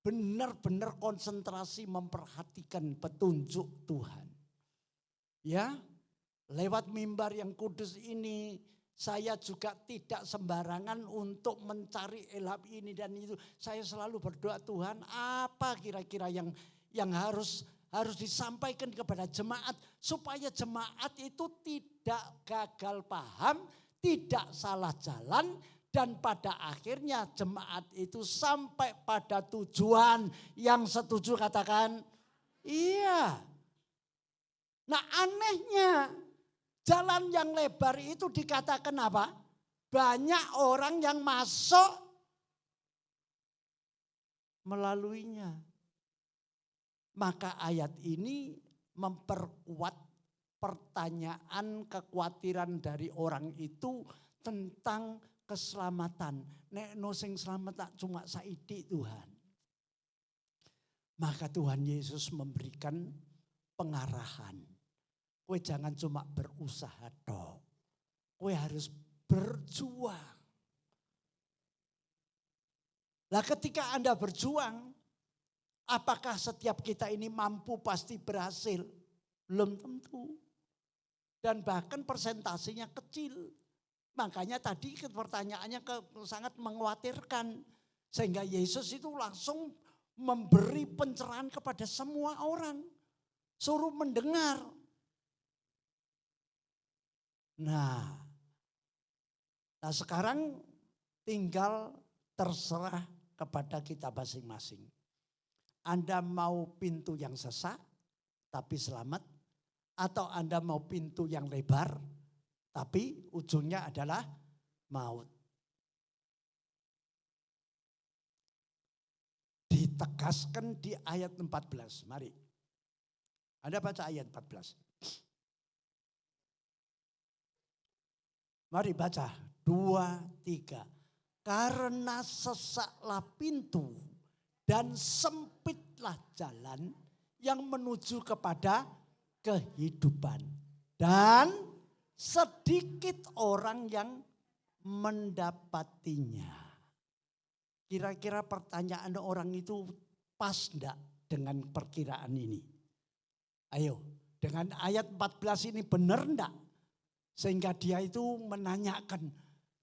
Speaker 2: benar-benar konsentrasi memperhatikan petunjuk Tuhan. Ya, lewat mimbar yang kudus ini saya juga tidak sembarangan untuk mencari ilham ini dan itu. Saya selalu berdoa, Tuhan apa kira-kira yang harus disampaikan kepada jemaat supaya jemaat itu tidak gagal paham, tidak salah jalan, dan pada akhirnya jemaat itu sampai pada tujuan. Yang setuju katakan iya. Nah anehnya jalan yang lebar itu dikatakan apa? Banyak orang yang masuk melaluinya. Maka ayat ini memperkuat pertanyaan kekhawatiran dari orang itu tentang keselamatan. Nek no sing selamat tak cuma saidi Tuhan. Maka Tuhan Yesus memberikan pengarahan. Kowe jangan cuma berusaha toh. Kowe harus berjuang. Lah ketika Anda berjuang, apakah setiap kita ini mampu pasti berhasil? Belum tentu. Dan bahkan persentasenya kecil. Makanya tadi pertanyaannya sangat mengkhawatirkan. Sehingga Yesus itu langsung memberi pencerahan kepada semua orang. Suruh mendengar. Nah sekarang tinggal terserah kepada kita masing-masing. Anda mau pintu yang sesak tapi selamat, atau Anda mau pintu yang lebar tapi ujungnya adalah maut. Ditegaskan di ayat 14. Mari. Anda baca ayat 14. Mari baca. 2, 3. Karena sesaklah pintu dan sempitlah jalan yang menuju kepada kehidupan. Dan sedikit orang yang mendapatinya. Kira-kira pertanyaan orang itu pas enggak dengan perkiraan ini? Ayo, dengan ayat 14 ini benar enggak? Sehingga dia itu menanyakan,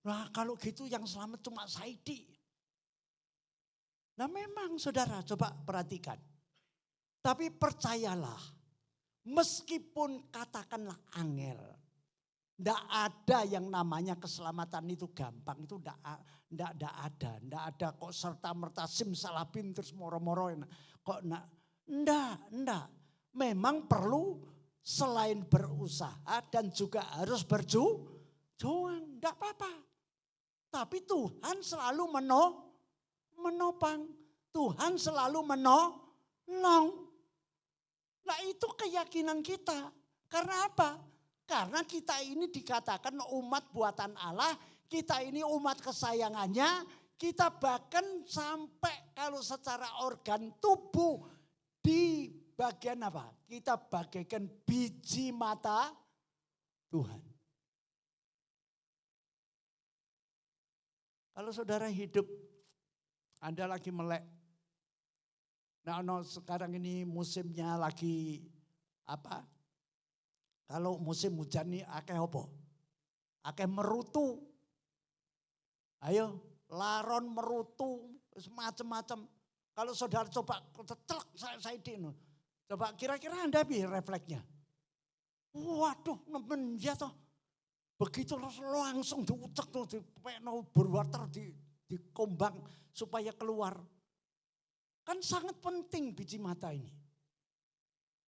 Speaker 2: nah kalau gitu yang selamat cuma Saidi. Nah memang saudara coba perhatikan. Tapi percayalah, meskipun katakanlah angel, enggak ada yang namanya keselamatan itu gampang, itu enggak ada kok serta-merta simsalabim terus moro-moro kok enggak. Memang perlu selain berusaha dan juga harus berjuang, enggak apa-apa. Tapi Tuhan selalu menopang, Tuhan selalu menolong. Nah itu keyakinan kita. Karena apa? Karena kita ini dikatakan umat buatan Allah, kita ini umat kesayangannya, kita bahkan sampai kalau secara organ tubuh di bagian apa? Kita bagaikan biji mata Tuhan. Kalau saudara hidup, Anda lagi melek. Nah, sekarang ini musimnya lagi apa? Kalau musim hujan ini akeh apa? Akeh merutu. Ayo, laron merutu, macam-macam. Kalau saudara coba cetelek saya dino. Coba kira-kira Anda refleksnya. Waduh, nemen ya toh. Begitu langsung diucek tuh, dipekno berwater, dikombang supaya keluar. Kan sangat penting biji mata ini.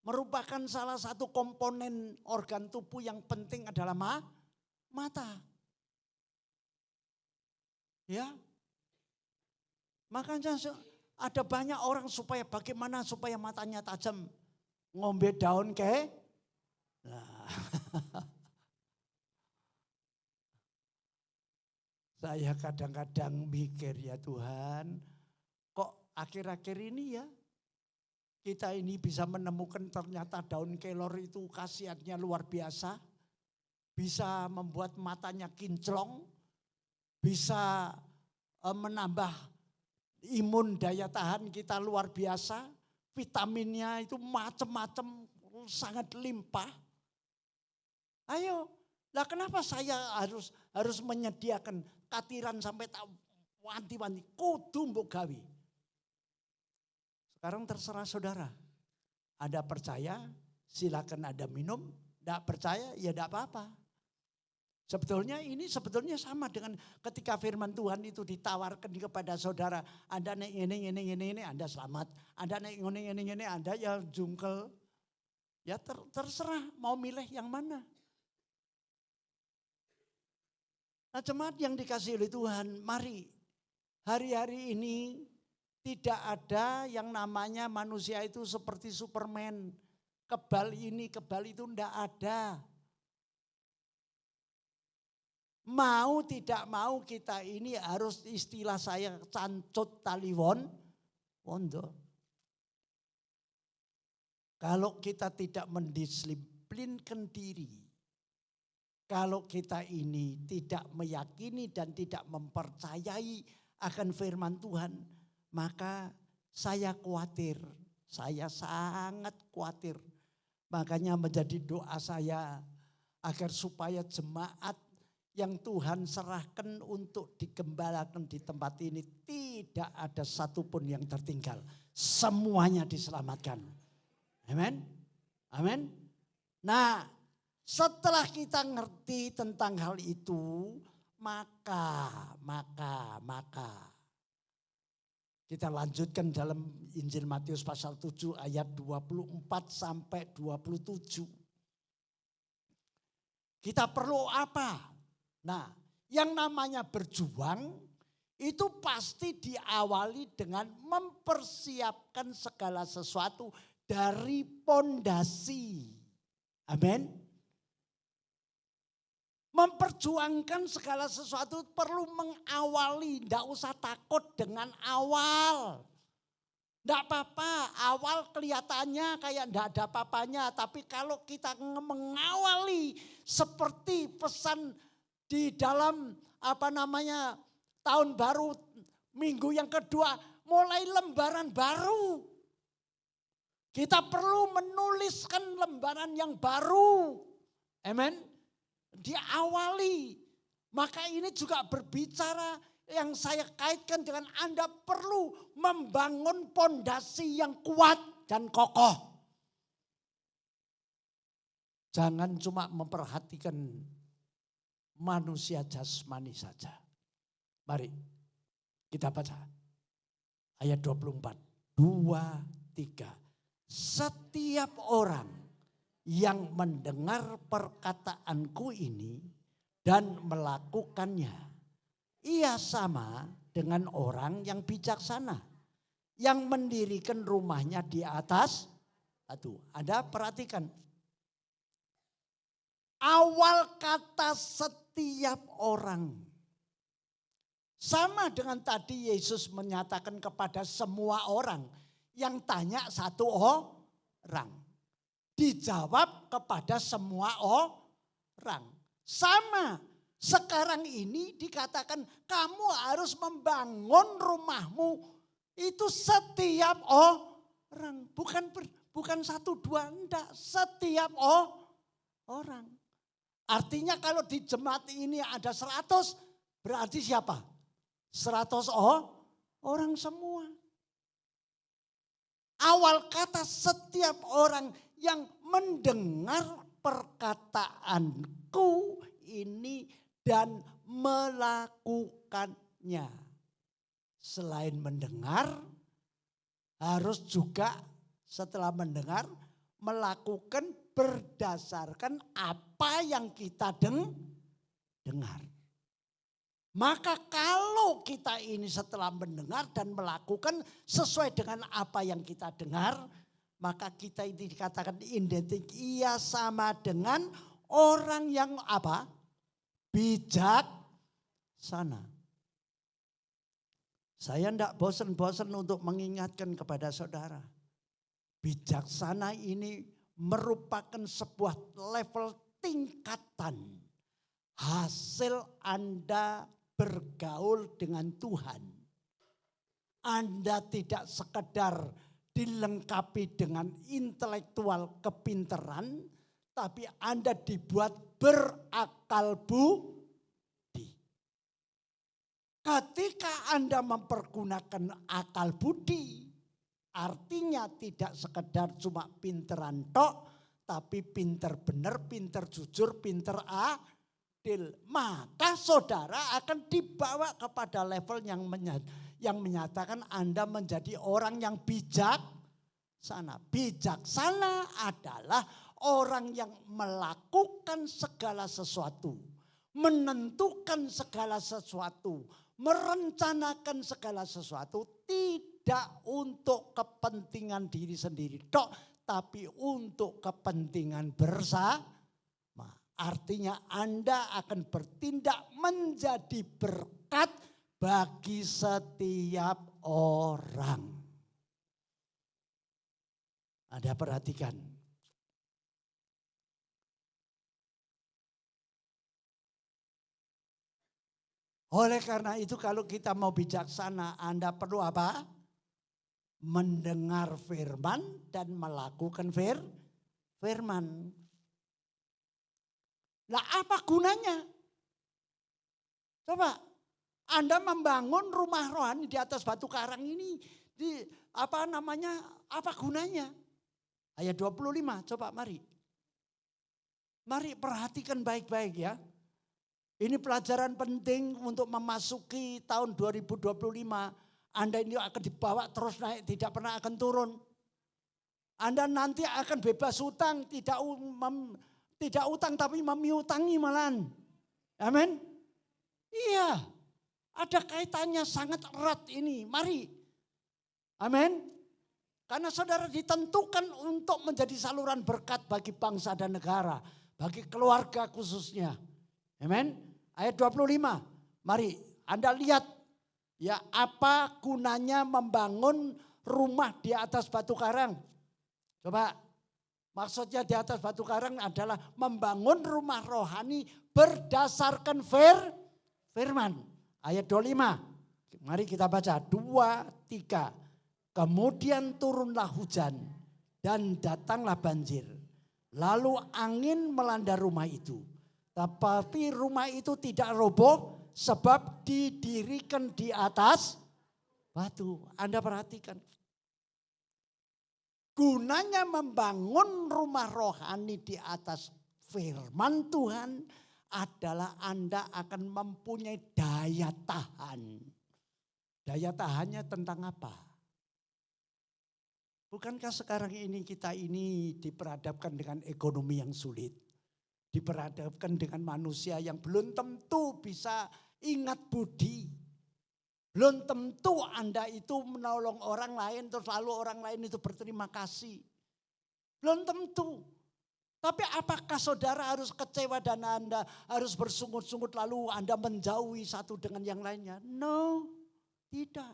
Speaker 2: Merupakan salah satu komponen organ tubuh yang penting adalah mata. Ya. Makanya ada banyak orang bagaimana supaya matanya tajam. Ngombe daun Nah. Saya kadang-kadang mikir ya Tuhan, kok akhir-akhir ini ya kita ini bisa menemukan ternyata daun kelor itu khasiatnya luar biasa. Bisa membuat matanya kinclong, bisa menambah imun daya tahan kita luar biasa. Vitaminnya itu macam-macam, sangat limpah. Ayo, lah kenapa saya harus menyediakan katiran sampai wanti-wanti, kudu mbok gawe. Sekarang terserah saudara. Ada percaya, silakan Anda minum. Tidak percaya, ya tidak apa-apa. Sebetulnya sama dengan ketika firman Tuhan itu ditawarkan kepada saudara. Anda naik ini, Anda selamat. Anda naik ini, Anda ya jungkel. Ya terserah mau milih yang mana. Nah jemaat yang dikasihi oleh Tuhan, mari hari-hari ini tidak ada yang namanya manusia itu seperti Superman. Kebal ini, kebal itu tidak ada. Mau tidak mau kita ini harus istilah saya cancut taliwon. Wondo. Kalau kita tidak mendisiplinkan diri. Kalau kita ini tidak meyakini dan tidak mempercayai akan firman Tuhan, maka saya khawatir, saya sangat khawatir. Makanya menjadi doa saya agar supaya jemaat yang Tuhan serahkan untuk digembalakan di tempat ini tidak ada satupun yang tertinggal. Semuanya diselamatkan. Amin. Amin. Nah, setelah kita ngerti tentang hal itu, maka kita lanjutkan dalam Injil Matius pasal 7 ayat 24 sampai 27. Kita perlu apa? Nah, yang namanya berjuang itu pasti diawali dengan mempersiapkan segala sesuatu dari pondasi. Amin. Memperjuangkan segala sesuatu perlu mengawali, tidak usah takut dengan awal. Tidak apa-apa, awal kelihatannya kayak tidak ada apa-apanya. Tapi kalau kita mengawali seperti pesan di dalam tahun baru minggu yang kedua, mulai lembaran baru. Kita perlu menuliskan lembaran yang baru. Amen. Diawali. Maka ini juga berbicara yang saya kaitkan dengan Anda perlu membangun pondasi yang kuat dan kokoh. Jangan cuma memperhatikan manusia jasmani saja. Mari kita baca ayat 24. 2, 3. Setiap orang yang mendengar perkataanku ini dan melakukannya, ia sama dengan orang yang bijaksana yang mendirikan rumahnya di atas batu. Anda perhatikan. Awal kata setiap orang. Sama dengan tadi Yesus menyatakan kepada semua orang. Yang tanya satu orang. Dijawab kepada semua orang. Sama. Sekarang ini dikatakan kamu harus membangun rumahmu. Itu setiap orang. Bukan satu dua, enggak. Setiap orang. Artinya kalau di jemaat ini ada 100, berarti siapa? 100 orang semua. Awal kata setiap orang yang mendengar perkataanku ini dan melakukannya. Selain mendengar, harus juga setelah mendengar, melakukan berdasarkan apa yang kita dengar. Maka kalau kita ini setelah mendengar dan melakukan sesuai dengan apa yang kita dengar, maka kita ini dikatakan identik, ia sama dengan orang yang apa? Bijaksana. Saya tidak bosan-bosan untuk mengingatkan kepada saudara. Bijaksana ini merupakan sebuah level tingkatan hasil Anda bergaul dengan Tuhan. Anda tidak sekedar dilengkapi dengan intelektual kepintaran, tapi Anda dibuat berakal budi. Ketika Anda mempergunakan akal budi, artinya tidak sekedar cuma pinteran tok, tapi pinter benar, pinter jujur, pinter adil. Maka saudara akan dibawa kepada level yang menyatakan Anda menjadi orang yang bijaksana. Bijaksana adalah orang yang melakukan segala sesuatu, menentukan segala sesuatu, merencanakan segala sesuatu, tidak untuk kepentingan diri sendiri tok, tapi untuk kepentingan bersama. Artinya Anda akan bertindak menjadi berkat bagi setiap orang. Anda perhatikan. Oleh karena itu kalau kita mau bijaksana, Anda perlu apa? Mendengar firman dan melakukan firman. Lah apa gunanya? Coba Anda membangun rumah rohani di atas batu karang ini, apa gunanya? Ayat 25, coba mari. Mari perhatikan baik-baik ya. Ini pelajaran penting untuk memasuki tahun 2025. Anda ini akan dibawa terus naik, tidak pernah akan turun. Anda nanti akan bebas utang, tidak utang tapi memiutangi malahan. Amin. Iya, ada kaitannya sangat erat ini. Mari. Amin. Karena saudara ditentukan untuk menjadi saluran berkat bagi bangsa dan negara. Bagi keluarga khususnya. Amin. Ayat 25. Mari Anda lihat ya apa gunanya membangun rumah di atas batu karang. Coba. Maksudnya di atas batu karang adalah membangun rumah rohani berdasarkan firman. Ayat 25. Mari kita baca 2, 3. Kemudian turunlah hujan dan datanglah banjir. Lalu angin melanda rumah itu. Tetapi rumah itu tidak roboh sebab didirikan di atas batu. Anda perhatikan. Gunanya membangun rumah rohani di atas firman Tuhan adalah Anda akan mempunyai daya tahan. Daya tahannya tentang apa? Bukankah sekarang ini kita ini diperhadapkan dengan ekonomi yang sulit? Diperhadapkan dengan manusia yang belum tentu bisa ingat budi. Belum tentu Anda itu menolong orang lain terus lalu orang lain itu berterima kasih. Belum tentu. Tapi apakah saudara harus kecewa dan Anda harus bersungut-sungut lalu Anda menjauhi satu dengan yang lainnya? No, tidak.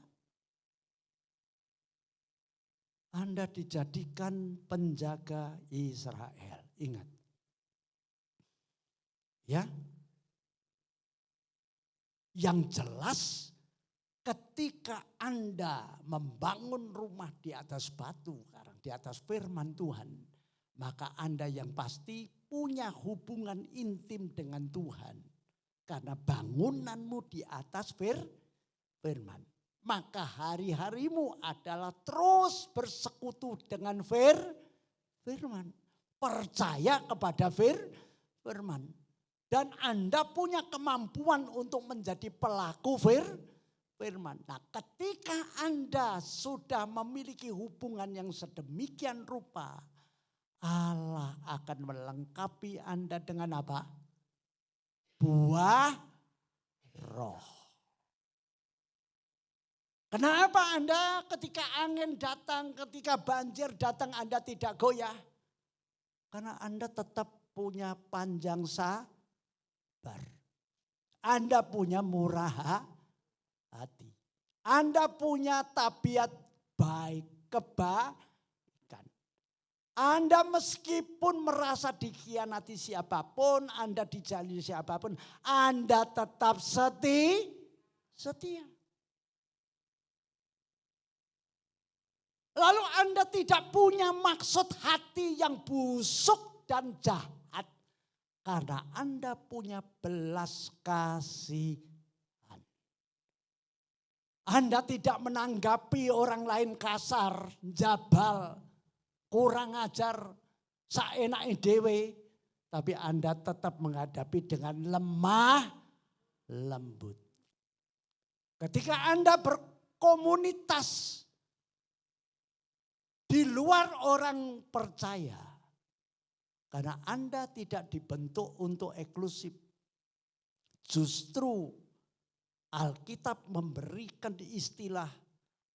Speaker 2: Anda dijadikan penjaga Israel. Ingat. Ya. Yang jelas ketika Anda membangun rumah di atas batu karang, di atas firman Tuhan, maka Anda yang pasti punya hubungan intim dengan Tuhan. Karena bangunanmu di atas firman. Maka hari-harimu adalah terus bersekutu dengan firman. Percaya kepada firman. Dan Anda punya kemampuan untuk menjadi pelaku firman. Nah, ketika Anda sudah memiliki hubungan yang sedemikian rupa, Allah akan melengkapi Anda dengan apa? Buah roh. Kenapa Anda ketika angin datang, ketika banjir datang Anda tidak goyah? Karena Anda tetap punya panjang sabar. Anda punya murah hati. Anda punya tabiat baik, kebaikan. Anda meskipun merasa dikhianati siapapun, Anda dijalini siapapun, Anda tetap setia. Lalu Anda tidak punya maksud hati yang busuk dan jahat. Karena Anda punya belas kasihan. Anda tidak menanggapi orang lain kasar, jabal, kurang ajar, saenake dhewe. Tapi Anda tetap menghadapi dengan lemah lembut. Ketika Anda berkomunitas di luar orang percaya. Karena Anda tidak dibentuk untuk eksklusif. Justru Alkitab memberikan istilah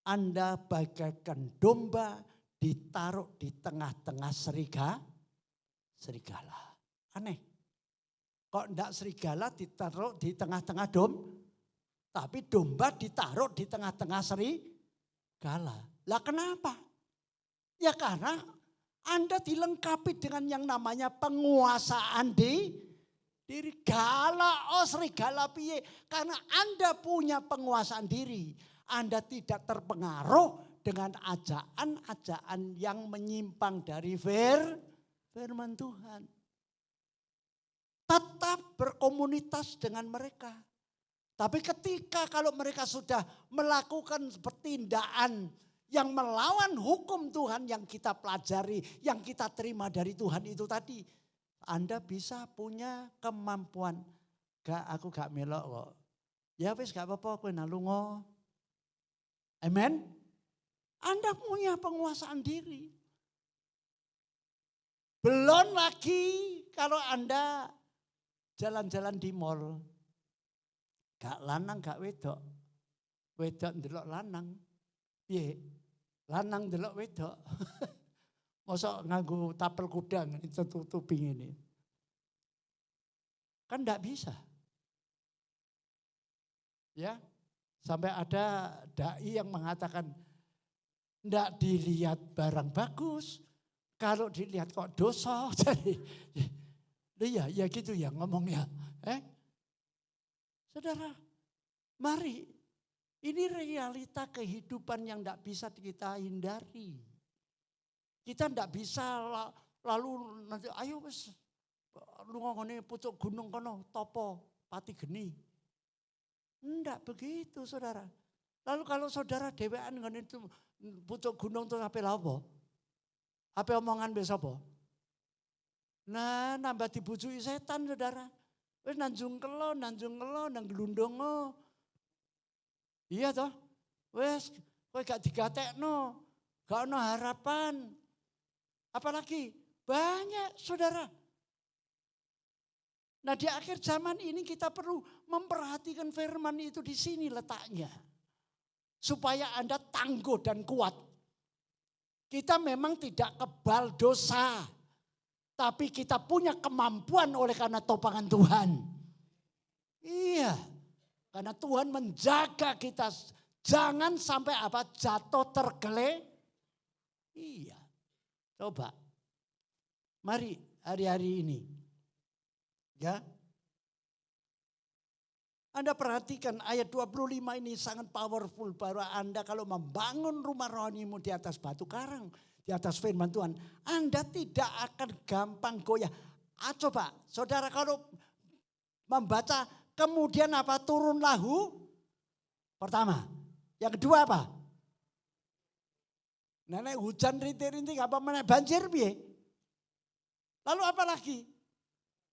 Speaker 2: Anda bagaikan domba ditaruh di tengah-tengah serigala. Aneh. Kok enggak serigala ditaruh di tengah-tengah tapi domba ditaruh di tengah-tengah serigala. Lah kenapa? Ya karena Anda dilengkapi dengan yang namanya penguasaan diri. Serigala piye. Karena Anda punya penguasaan diri. Anda tidak terpengaruh dengan ajaan-ajaan yang menyimpang dari firman Tuhan. Tetap berkomunitas dengan mereka. Tapi ketika kalau mereka sudah melakukan pertindakan yang melawan hukum Tuhan yang kita pelajari, yang kita terima dari Tuhan itu tadi. Anda bisa punya kemampuan. Aku gak melok kok. Ya wis gak apa-apa kowe nalungo. Amen. Anda punya penguasaan diri. Belum lagi kalau Anda jalan-jalan di mall. Gak lanang gak wedok. Wedok ndelok lanang. Piye? Lanang delok wedok. Mosok nganggo tapel kuda tutupi ini. Kan enggak bisa. Ya. Sampai ada dai yang mengatakan enggak dilihat barang bagus, kalau dilihat kok dosa. Jadi ya gitu ya ngomongnya. Saudara, mari ini realita kehidupan yang tidak bisa kita hindari. Kita tidak bisa lalu nanti ayo wes lu ngomongin pucuk gunung kono topo pati geni. Enggak begitu saudara. Lalu kalau saudara dewean ngene itu pucuk gunung terus apa apa? Apa omongan besok apa? Nah nambah dibujui setan saudara. Wes nanjung kelo nang glundongo. Iya toh, wes kowe gak digatekno, gak ono harapan. Apalagi banyak saudara. Nah di akhir zaman ini kita perlu memperhatikan firman itu di sini letaknya. Supaya Anda tangguh dan kuat. Kita memang tidak kebal dosa. Tapi kita punya kemampuan oleh karena topangan Tuhan. Iya. Karena Tuhan menjaga kita jangan sampai jatuh Iya. Coba. Mari hari-hari ini. Ya. Anda perhatikan ayat 25 ini sangat powerful bahwa Anda kalau membangun rumah rohanimu di atas batu karang, di atas firman Tuhan, Anda tidak akan gampang goyah. Coba, saudara kalau membaca kemudian turun lahu pertama. Yang kedua apa? Nenek hujan rintik-rintik apa mana banjir piye? Lalu apa lagi?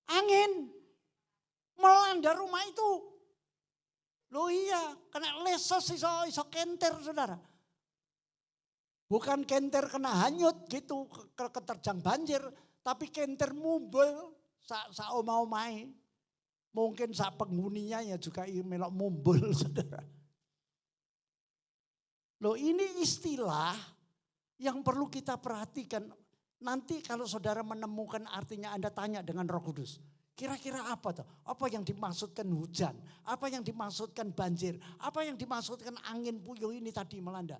Speaker 2: Angin melanda rumah itu. Loh iya, kena lesos iso kenter saudara. Bukan kenter kena hanyut gitu keterjang banjir, tapi kenter mumbul sa oma-omai. Mungkin sak penghuninya ya juga melok mumbul, saudara. Loh, ini istilah yang perlu kita perhatikan. Nanti kalau saudara menemukan artinya, Anda tanya dengan Roh Kudus. Kira-kira apa tuh? Apa yang dimaksudkan hujan? Apa yang dimaksudkan banjir? Apa yang dimaksudkan angin puyuh ini tadi melanda?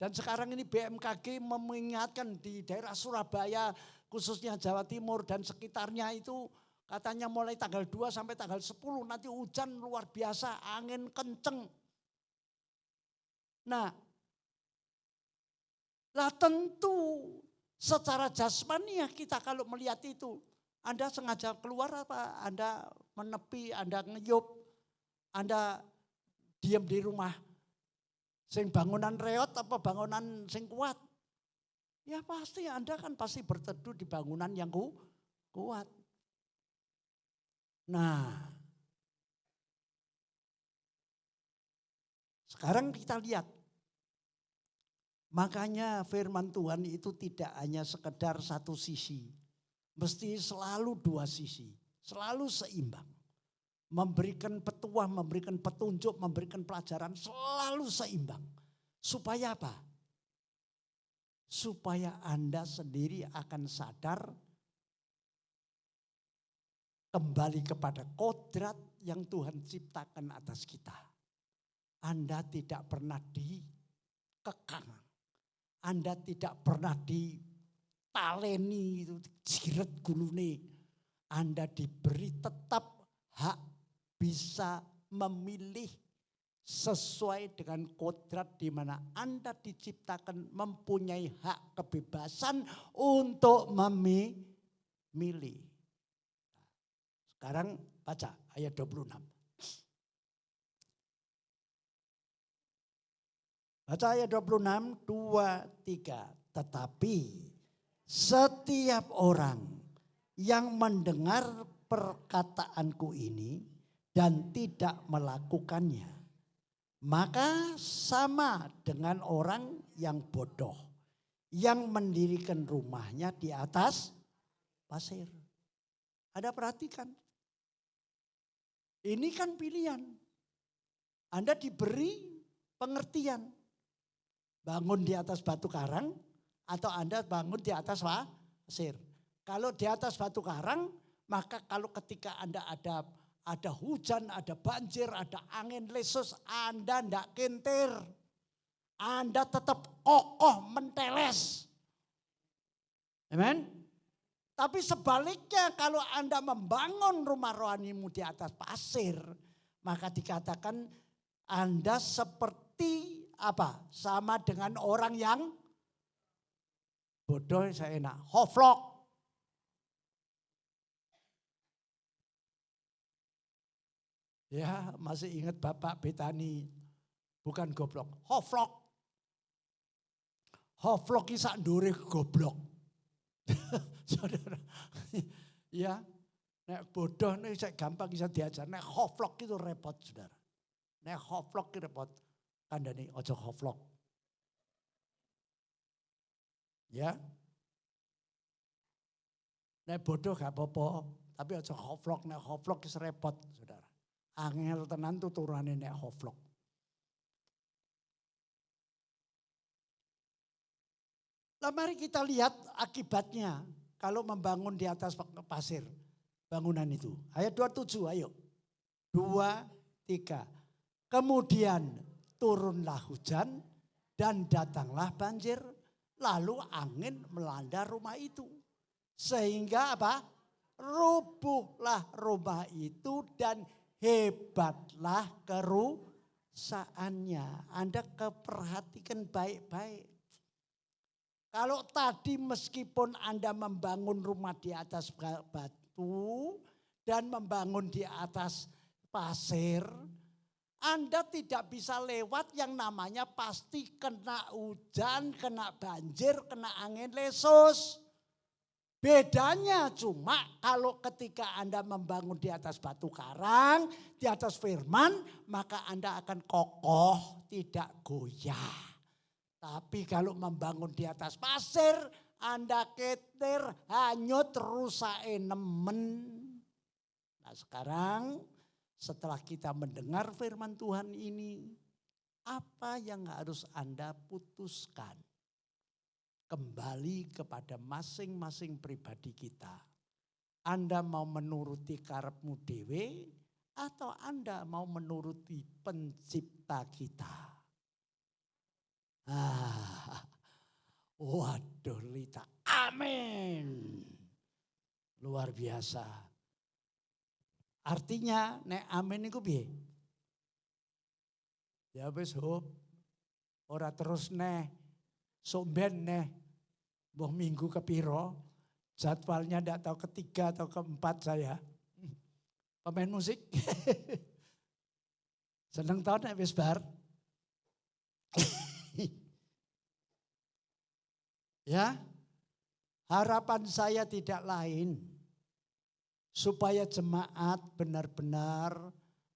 Speaker 2: Dan sekarang ini BMKG mengingatkan di daerah Surabaya, khususnya Jawa Timur dan sekitarnya itu, katanya mulai tanggal 2 sampai tanggal 10 nanti hujan luar biasa, angin kenceng. Nah, lah tentu secara jasmani ya kita kalau melihat itu, Anda sengaja keluar apa? Anda menepi, Anda ngeyup, Anda diam di rumah. Sing bangunan reot apa bangunan sing kuat? Ya pasti Anda kan pasti berteduh di bangunan yang kuat. Nah, sekarang kita lihat. Makanya firman Tuhan itu tidak hanya sekedar satu sisi. Mesti selalu dua sisi, selalu seimbang. Memberikan petuah, memberikan petunjuk, memberikan pelajaran selalu seimbang. Supaya apa? Supaya Anda sendiri akan sadar kembali kepada kodrat yang Tuhan ciptakan atas kita. Anda tidak pernah dikekang. Anda tidak pernah ditaleni, jiret gulune. Anda diberi tetap hak bisa memilih sesuai dengan kodrat di mana Anda diciptakan mempunyai hak kebebasan untuk memilih. Sekarang baca ayat 26. Baca ayat 26, 2, 3. Tetapi setiap orang yang mendengar perkataanku ini dan tidak melakukannya, maka sama dengan orang yang bodoh yang mendirikan rumahnya di atas pasir. Anda perhatikan. Ini kan pilihan. Anda diberi pengertian. Bangun di atas batu karang atau Anda bangun di atas pasir. Kalau di atas batu karang, maka kalau ketika Anda ada hujan, ada banjir, ada angin lesus, Anda tidak kentir. Anda tetap kokoh menteles. Amen. Tapi sebaliknya kalau Anda membangun rumah rohanimu di atas pasir, maka dikatakan Anda seperti apa? Sama dengan orang yang bodoh, saya enak, hoflok. Ya, masih ingat Bapak Betani, bukan goblok, hoflok. Hoflok ki sak ndure goblok. Saudara. Ya, nek bodoh nek saya gampang bisa diajar, nek hoflok itu repot, Saudara. Nek hoflok itu repot. Kandhane aja hoflok. Ya. Nek bodoh gak apa-apa, tapi aja hoflok, nek hoflok itu repot, Saudara. Angel tenan tuh turunane nek hoflok. Lah mari kita lihat akibatnya kalau membangun di atas pasir bangunan itu. Ayat 27, ayo. 2, 3. Kemudian turunlah hujan dan datanglah banjir, lalu angin melanda rumah itu. Sehingga apa? Rubuhlah rumah itu dan hebatlah kerusakannya. Anda perhatikan baik-baik. Kalau tadi meskipun Anda membangun rumah di atas batu dan membangun di atas pasir, Anda tidak bisa lewat yang namanya pasti kena hujan, kena banjir, kena angin lesus. Bedanya cuma kalau ketika Anda membangun di atas batu karang, di atas firman, maka Anda akan kokoh, tidak goyah. Tapi kalau membangun di atas pasir, Anda ketir, hanyut, rusak nemen. Nah sekarang setelah kita mendengar firman Tuhan ini, apa yang harus Anda putuskan? Kembali kepada masing-masing pribadi kita. Anda mau menuruti karepmu dewe atau Anda mau menuruti pencipta kita? Waduh Lita, amin. Luar biasa. Artinya nek amin iku piye? Ya wis hop. Ora terus neh. Somben neh. Mbah minggu kepiro? Jadwalnya ndak tahu ketiga atau keempat saya. Pemain musik. Seneng tau nek wis bar. Ya. Harapan saya tidak lain supaya jemaat benar-benar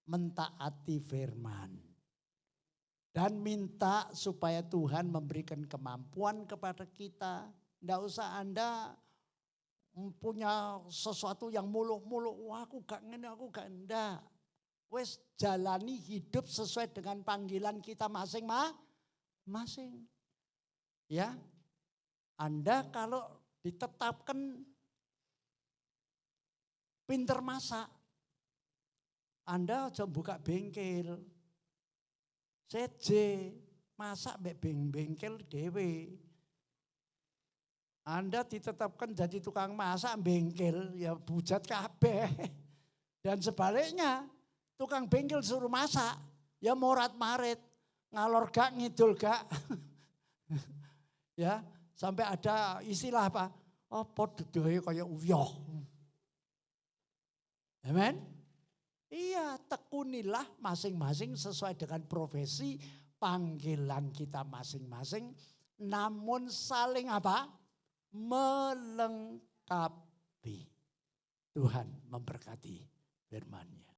Speaker 2: mentaati firman. Dan minta supaya Tuhan memberikan kemampuan kepada kita. Tidak usah Anda punya sesuatu yang muluk-muluk. Wah aku gak ngene, aku gak enggak. Wes jalani hidup sesuai dengan panggilan kita masing-masing. Ya, Anda kalau ditetapkan pinter masak, Anda aja buka bengkel. Seje, masak mbek bengkel dewe. Anda ditetapkan jadi tukang masak bengkel, ya bujat kabeh. Dan sebaliknya, tukang bengkel suruh masak, ya morat-marit, ngalor gak ngidul gak. Ya, sampai ada istilah apa? Apa duduhe kaya uyah. Amen. Iya, tekunilah masing-masing sesuai dengan profesi panggilan kita masing-masing. Namun saling apa? Melengkapi. Tuhan memberkati firman-Nya.